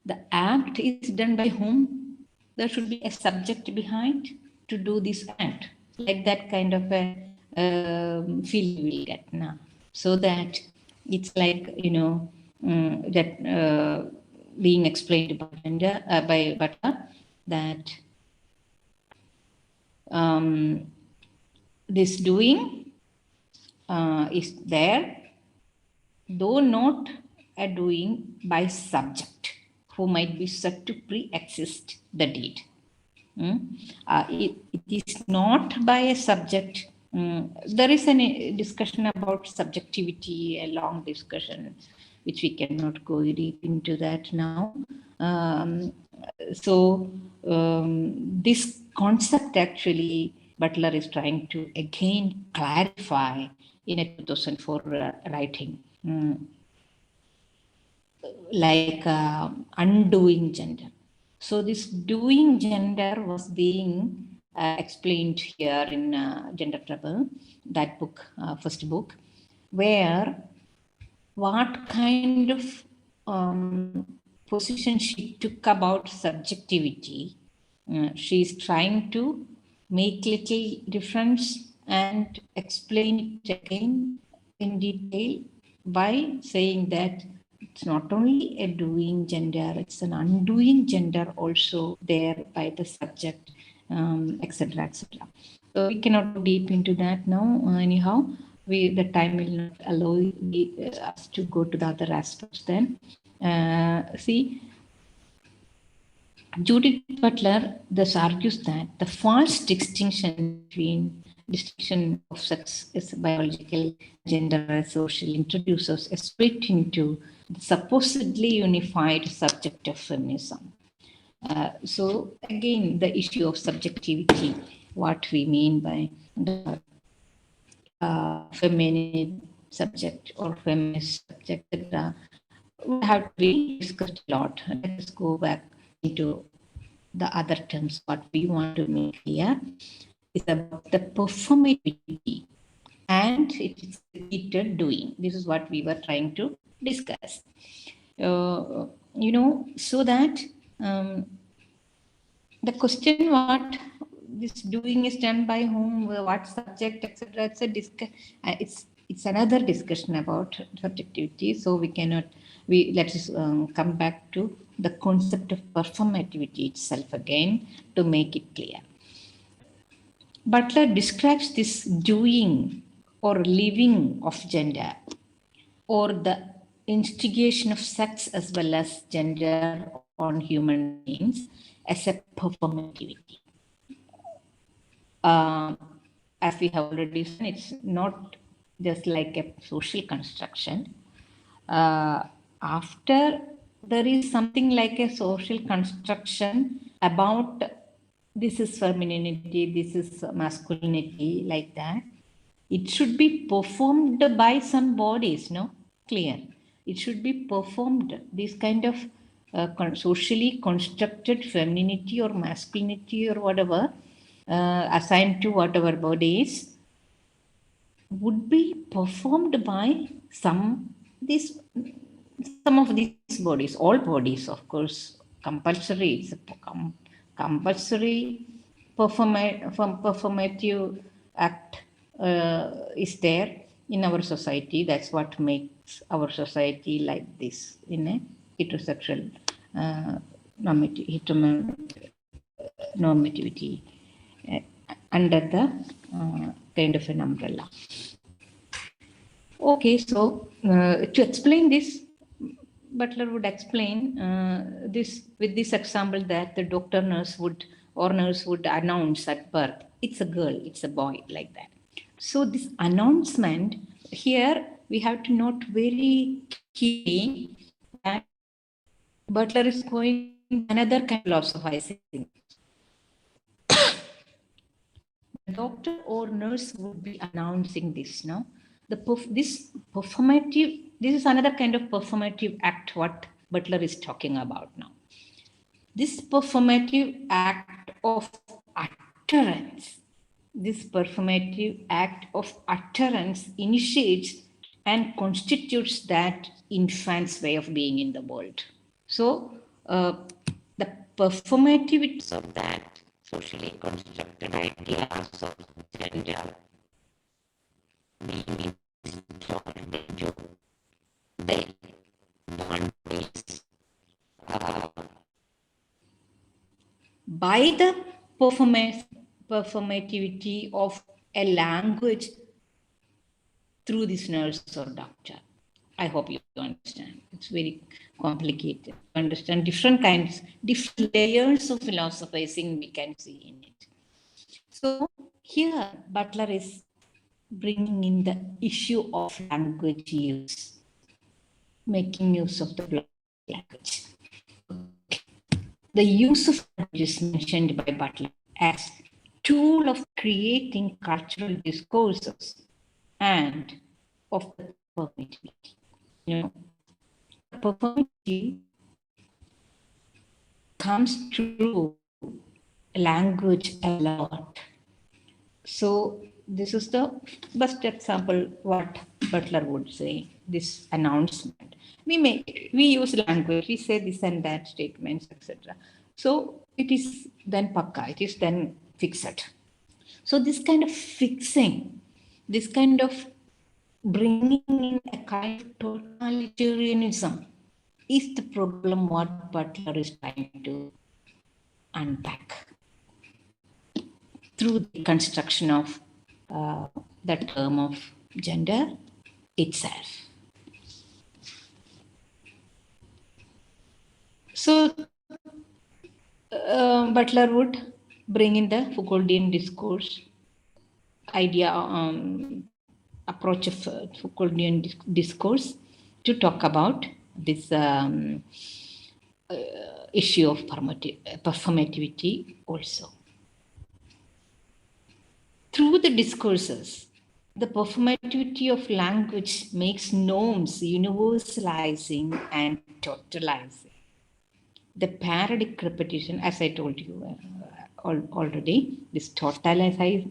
Speaker 2: the act is done by whom? There should be a subject behind to do this act. Like that kind of a feel we will get now. So that it's like, that being explained by Butler, that this doing is there, though not a doing by subject who might be said to pre-exist the deed. It is not by a subject. There is a discussion about subjectivity, a long discussion, which we cannot go deep into that now. This concept actually Butler is trying to again clarify in a 2004 writing, like undoing gender. So this doing gender was being explained here in Gender Trouble, that book, first book, where what kind of position she took about subjectivity. She's trying to make little difference and explain it again in detail by saying that it's not only a doing gender, it's an undoing gender also there by the subject, etc., etc. So we cannot go deep into that now. Anyhow, the time will not allow us to go to the other aspects then. See, Judith Butler thus argues that the false distinction of sex is biological, gender, and social introduces us straight into the supposedly unified subject of feminism. So again, the issue of subjectivity, what we mean by the feminine subject or feminist subject, etc., would have to be discussed a lot. Let us go back into the other terms. What we want to make here is about the performativity and its repeated doing. This is what we were trying to discuss. So that the question what this doing is done by whom, what subject, etc. It's another discussion about subjectivity. So let us come back to the concept of performativity itself again to make it clear. Butler describes this doing or living of gender, or the instigation of sex as well as gender on human beings, as a performativity. As we have already said, it's not just like a social construction. After there is something like a social construction about this is femininity, this is masculinity, like that. It should be performed by some bodies, no? Clear. It should be performed. This kind of socially constructed femininity or masculinity or whatever assigned to whatever bodies would be performed by some of these bodies, all bodies, of course, compulsory. It's a compulsory performative act is there in our society. That's what makes our society like this in a heterosexual normativity under the kind of an umbrella. Okay, so to explain this, Butler would explain this with this example that the doctor nurse would announce at birth, it's a girl, it's a boy, like that. So this announcement here, we have to note very key that Butler is going another kind of philosophizing. The doctor or nurse would be announcing this, no? This is another kind of performative act what Butler is talking about now. This performative act of utterance, initiates and constitutes that infant's way of being in the world. So the performativity
Speaker 5: of that socially constructed ideas of gender being installed into the boundaries
Speaker 2: by the performativity of a language through this nurse or doctor. I hope you understand. It's very complicated to understand different layers of philosophizing we can see in it. So here Butler is bringing in the issue of language use, making use of the language. The use of language is mentioned by Butler as tool of creating cultural discourses and of the performativity. You know, performativity comes through language a lot. So this is the best example what Butler would say, this announcement. We use language, we say this and that statements, etc. So it is then pakka, it is then fixed. So this kind of fixing, this kind of bringing in a kind of totalitarianism is the problem what Butler is trying to unpack through the construction of the term of gender itself. So Butler would bring in the Foucauldian discourse idea, approach of Foucauldian discourse to talk about this issue of performativity also. Through the discourses, the performativity of language makes norms universalizing and totalizing. The parodic repetition, as I told you already, this totalizing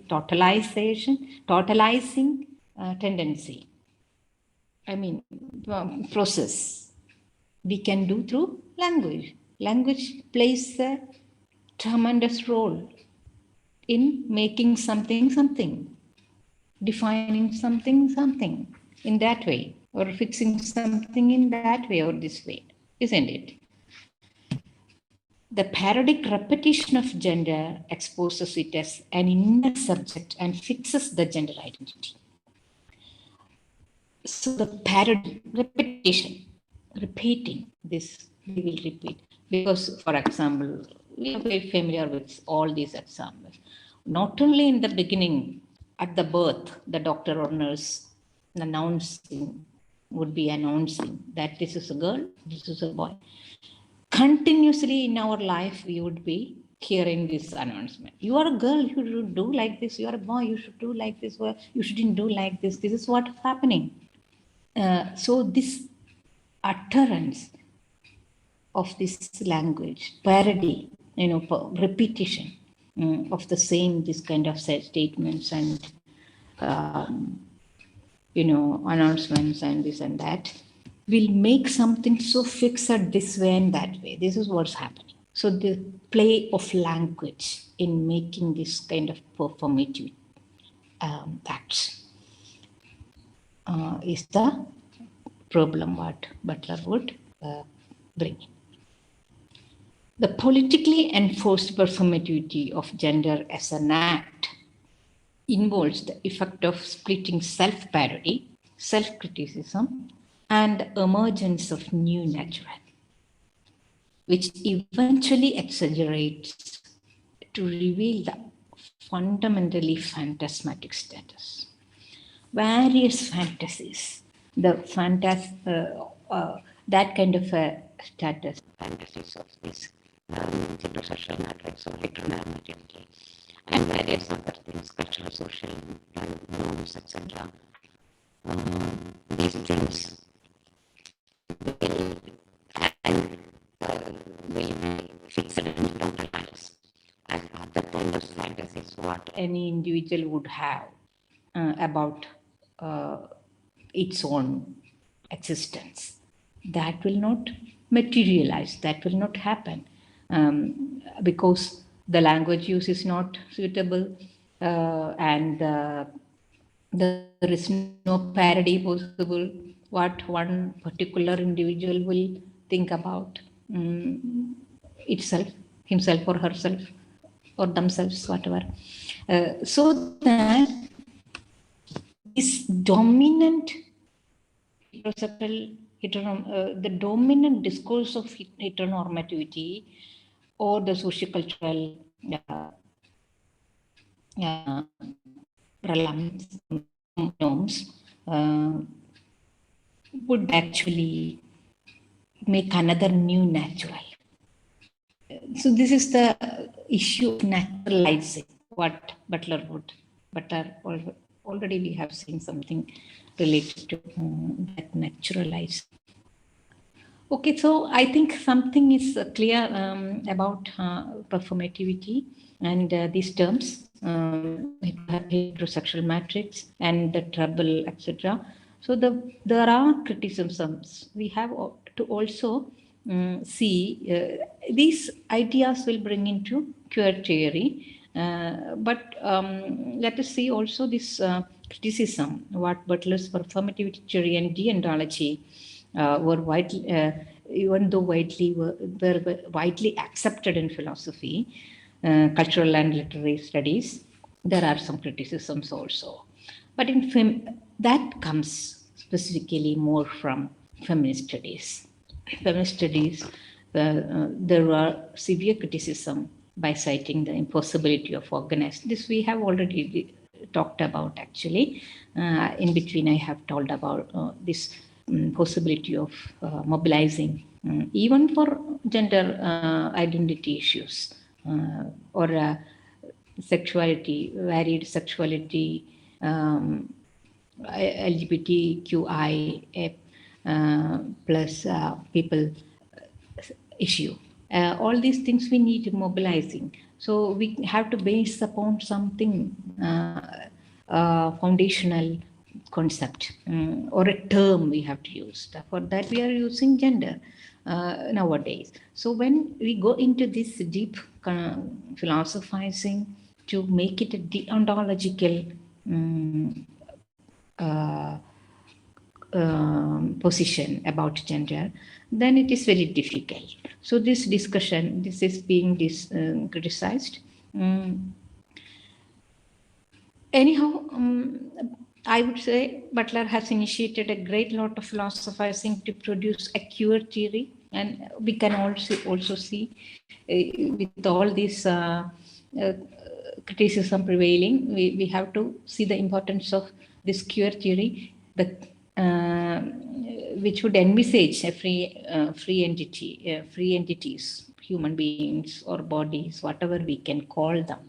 Speaker 2: tendency, process, we can do through language. Language plays a tremendous role in making something, defining something in that way, or fixing something in that way or this way, isn't it? The parodic repetition of gender exposes it as an inner subject and fixes the gender identity. So the parody, repeating this, we will repeat. Because, for example, we are very familiar with all these examples. Not only in the beginning, at the birth, the doctor or nurse would be announcing that this is a girl, this is a boy. Continuously in our life, we would be hearing this announcement. You are a girl, you should do like this. You are a boy, you should do like this. Well, you shouldn't do like this. This is what is happening. So this utterance of this language, parody, repetition of the same, this kind of statements and, announcements and this and that, will make something so fixed this way and that way. This is what's happening. So the play of language in making this kind of performative acts is the problem what Butler would bring in. The politically enforced performativity of gender as an act involves the effect of splitting self-parody, self-criticism, and emergence of new natural, which eventually exaggerates to reveal the fundamentally phantasmatic status. Various fantasies, that kind of a status.
Speaker 5: Fantasies of this heterosexual matrix or heteronormativity and various other things, cultural, social norms, etc. These things will be fixed and localized as other kind of fantasies what
Speaker 2: any individual would have about its own existence. That will not materialize, that will not happen because the language use is not suitable and there is no parody possible what one particular individual will think about itself, himself or herself or themselves, whatever. So that this dominant the dominant discourse of heteronormativity or the sociocultural norms would actually make another new natural. So this is the issue of naturalizing what Butler already we have seen something related to that naturalized. Okay, so I think something is clear about performativity and these terms, heterosexual matrix and the trouble, etc. So there are criticisms. We have to also see these ideas will bring into queer theory, but let us see also this criticism, what Butler's performativity theory and deontology were widely, even though were widely accepted in philosophy, cultural and literary studies, there are some criticisms also. But in that comes specifically more from feminist studies. Feminist studies, there were severe criticism by citing the impossibility of organized. This we have already talked about actually. In between I have told about this possibility of mobilizing even for gender identity issues or sexuality, varied sexuality, LGBTQI plus people issue. All these things we need mobilizing. So we have to base upon something foundational concept or a term we have to use. For that we are using gender nowadays. So when we go into this deep philosophizing to make it a deontological position about gender, then it is very difficult. So this discussion, this is being criticized. Anyhow, I would say Butler has initiated a great lot of philosophizing to produce a queer theory, and we can also see with all this criticism prevailing, we have to see the importance of this queer theory, which would envisage a free entities, human beings or bodies, whatever we can call them,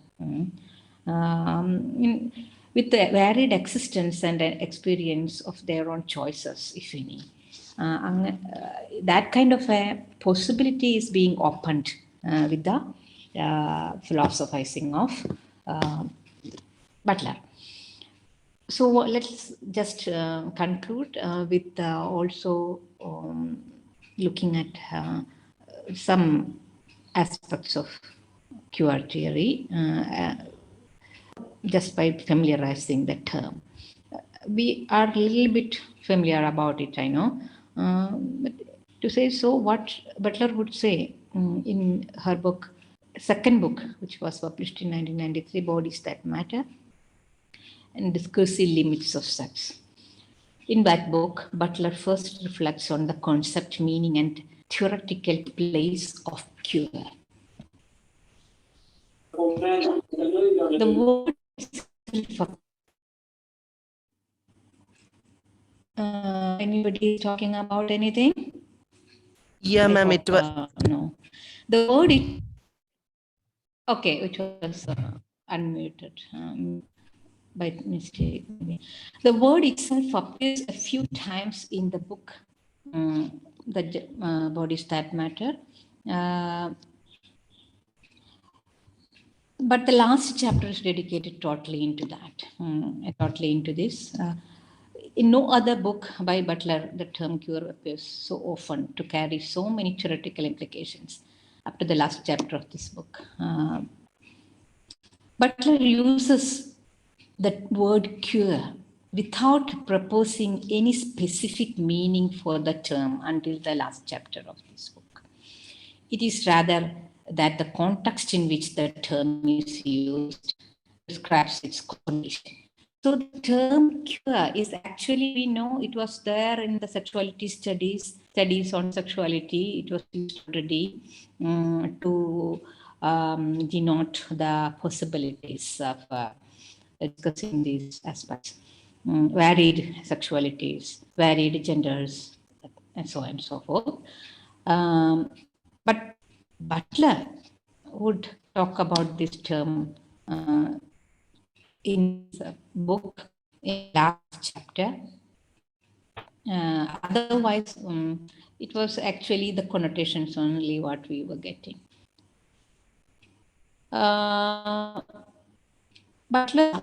Speaker 2: with the varied existence and experience of their own choices, if any. that kind of a possibility is being opened with the philosophizing of Butler. So let's just conclude with also looking at some aspects of queer theory just by familiarizing the term. We are a little bit familiar about it, I know. But to say so, what Butler would say in her book, second book, which was published in 1993, Bodies That Matter, and Discursive Limits of Sex. In that book, Butler first reflects on the concept, meaning, and theoretical place of queer. The word itself, anybody is talking about anything?
Speaker 6: Yeah, ma'am, it was.
Speaker 2: No. The word it. Okay, it was unmuted by mistake. The word itself appears a few times in the book, the Bodies That Matter. But the last chapter is dedicated totally into that, totally into this. In no other book by Butler, the term queer appears so often to carry so many theoretical implications up to the last chapter of this book. Butler uses the word queer without proposing any specific meaning for the term until the last chapter of this book. It is rather that the context in which the term is used describes its condition. So the term queer is actually, we know it was there in the sexuality studies on sexuality. It was used already to denote the possibilities of discussing these aspects. Varied sexualities, varied genders, and so on and so forth. But Butler would talk about this term in the book in last chapter. Otherwise, it was actually the connotations only what we were getting. Butler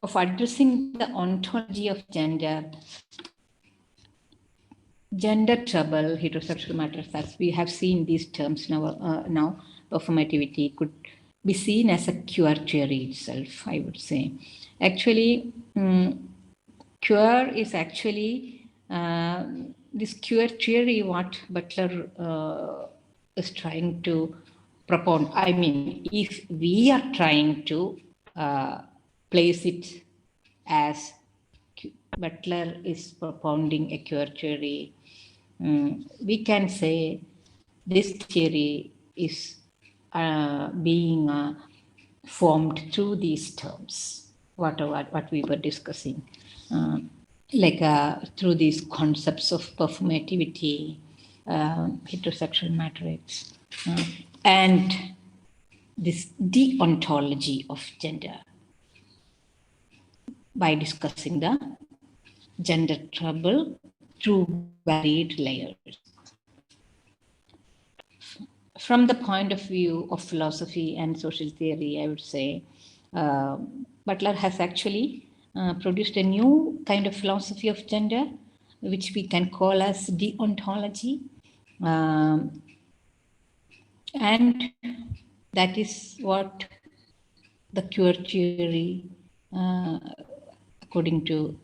Speaker 2: of addressing the ontology of gender trouble, heterosexual matters, as we have seen these terms now, performativity could be seen as a queer theory itself, I would say. Actually, queer is actually this queer theory what Butler is trying to propound. I mean, if we are trying to place it as Butler is propounding a queer theory, we can say this theory is being formed through these terms, what we were discussing, through these concepts of performativity, heterosexual matrix, and this deontology of gender, by discussing the gender trouble through varied layers. From the point of view of philosophy and social theory, I would say Butler has actually produced a new kind of philosophy of gender, which we can call as deontology. And that is what the queer theory, according to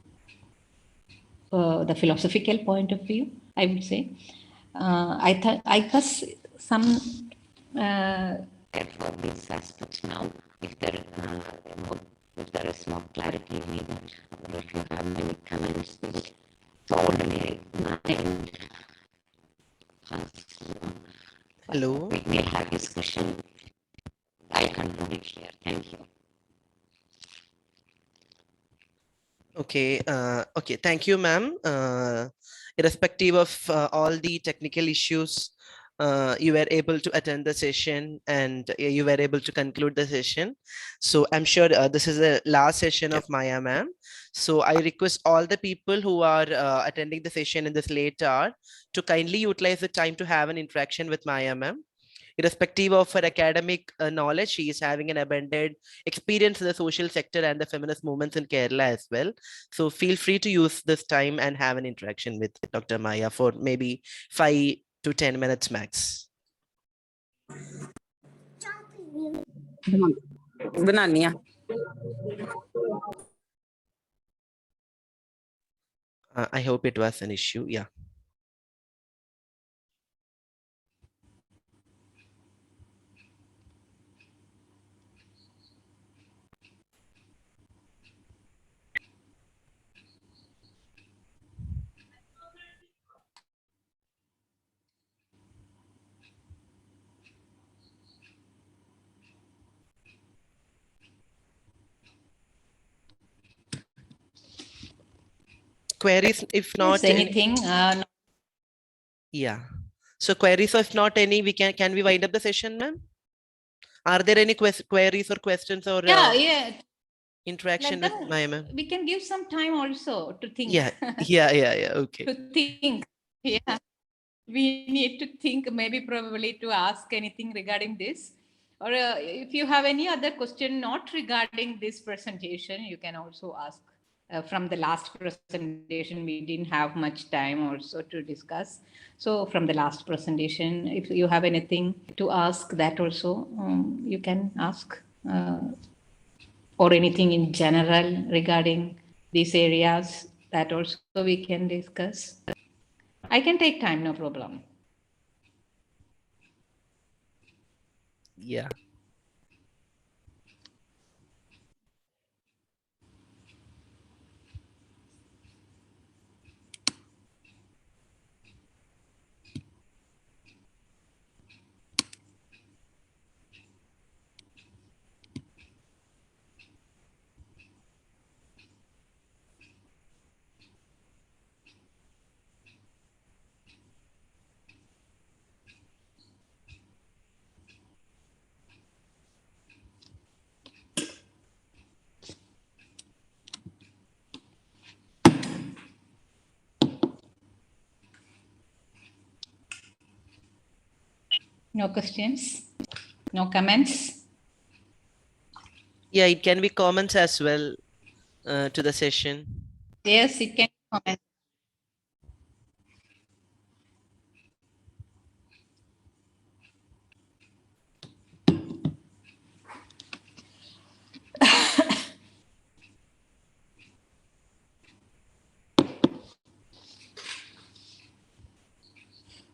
Speaker 2: the philosophical point of view, I would say. I guess some.
Speaker 5: Therefore, these aspects now, if there is more clarity needed, or if you have many comments, it's already 9.
Speaker 6: Hello.
Speaker 5: We may have discussion. I conclude it here. Thank you.
Speaker 6: Okay. Okay. Thank you, ma'am. Irrespective of all the technical issues you were able to attend the session and you were able to conclude the session. So I'm sure this is the last session of Maya ma'am. So I request all the people who are attending the session in this late hour to kindly utilize the time to have an interaction with Maya ma'am. Irrespective of her academic knowledge, she is having an abundant experience in the social sector and the feminist movements in Kerala as well. So feel free to use this time and have an interaction with Dr. Maya for maybe 5 to 10 minutes max.
Speaker 1: Banania.
Speaker 6: I hope it was an issue. Yeah. Queries, if not
Speaker 2: Yes, anything?
Speaker 6: yeah. So queries, if not any, we can we wind up the session, ma'am? Are there any queries or questions or
Speaker 2: Yeah.
Speaker 6: interaction
Speaker 2: Like
Speaker 6: with
Speaker 2: that,
Speaker 6: Maya ma'am?
Speaker 2: we can give some time also to think.
Speaker 6: Yeah. Okay.
Speaker 2: To think. Yeah. We need to think, maybe probably to ask anything regarding this. Or if you have any other question not regarding this presentation, you can also ask. From the last presentation, we didn't have much time also to discuss. So from the last presentation, if you have anything to ask, that also you can ask. Or anything in general regarding these areas, that also we can discuss. I can take time, no problem.
Speaker 6: Yeah.
Speaker 2: No questions? No comments?
Speaker 6: Yeah, it can be comments as well to the session.
Speaker 2: Yes, it can comment.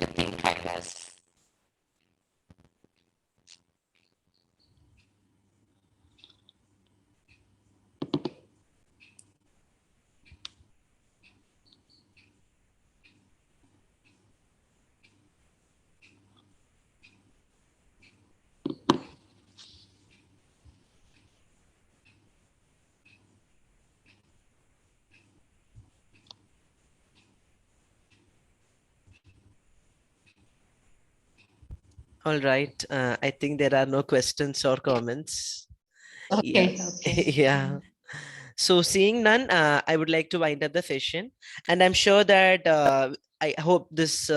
Speaker 5: I think I was.
Speaker 6: All right. I think there are no questions or comments.
Speaker 2: Okay,
Speaker 6: Yeah.
Speaker 2: okay.
Speaker 6: Yeah. So seeing none, I would like to wind up the session, and I'm sure that I hope this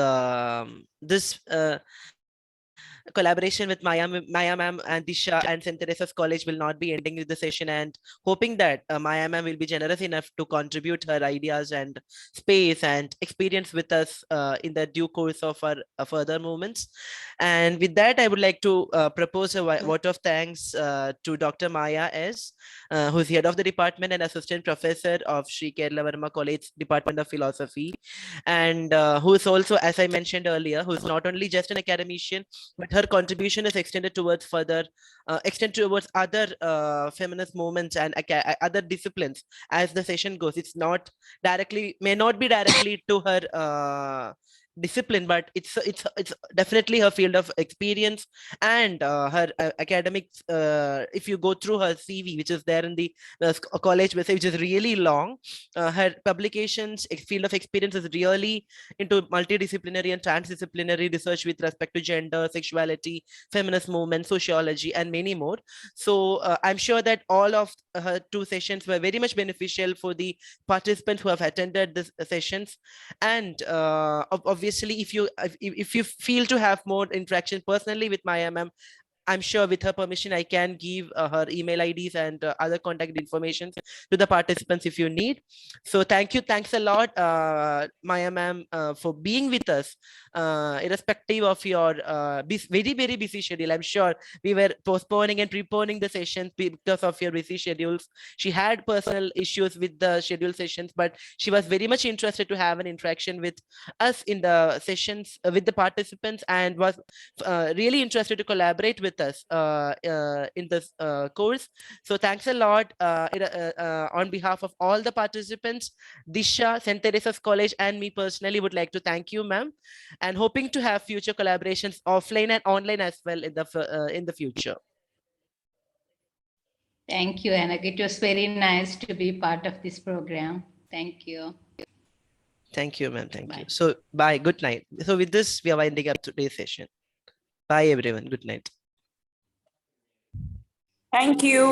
Speaker 6: collaboration with Maya ma'am and Dhisha and St. Teresa's College will not be ending with the session, and hoping that Maya ma'am will be generous enough to contribute her ideas and space and experience with us in the due course of our further movements. And with that, I would like to propose a vote of thanks to Dr. Maya S, who's head of the department and assistant professor of Sri Kerala Verma College Department of Philosophy, and who is also, as I mentioned earlier, who is not only just an academician, but her contribution is extended towards other feminist movements and other disciplines as the session goes. It's not directly, may not be directly to her discipline, but it's definitely her field of experience and her academics. If you go through her CV, which is there in the college website, which is really long, her publications field of experience is really into multidisciplinary and transdisciplinary research with respect to gender, sexuality, feminist movement, sociology, and many more. So I'm sure that all of her 2 sessions were very much beneficial for the participants who have attended this sessions. And obviously, if you feel to have more interaction personally with Maya ma'am, I'm sure with her permission, I can give her email IDs and other contact information to the participants if you need. So thanks a lot, Maya ma'am, for being with us, irrespective of your very, very busy schedule. I'm sure we were postponing and preponing the sessions because of your busy schedules. She had personal issues with the scheduled sessions, but she was very much interested to have an interaction with us in the sessions with the participants, and was really interested to collaborate with us in this course. So thanks a lot on behalf of all the participants, Dhisha, St. Teresa's College, and me personally would like to thank you, ma'am, and hoping to have future collaborations offline and online as well in the future.
Speaker 2: Thank you, Anak. It was very nice to be part of this program. Thank you.
Speaker 6: Thank you, ma'am. Thank
Speaker 2: Bye.
Speaker 6: you. So bye. Good night. So with this, we are winding up today's session. Bye, everyone. Good night.
Speaker 1: Thank you.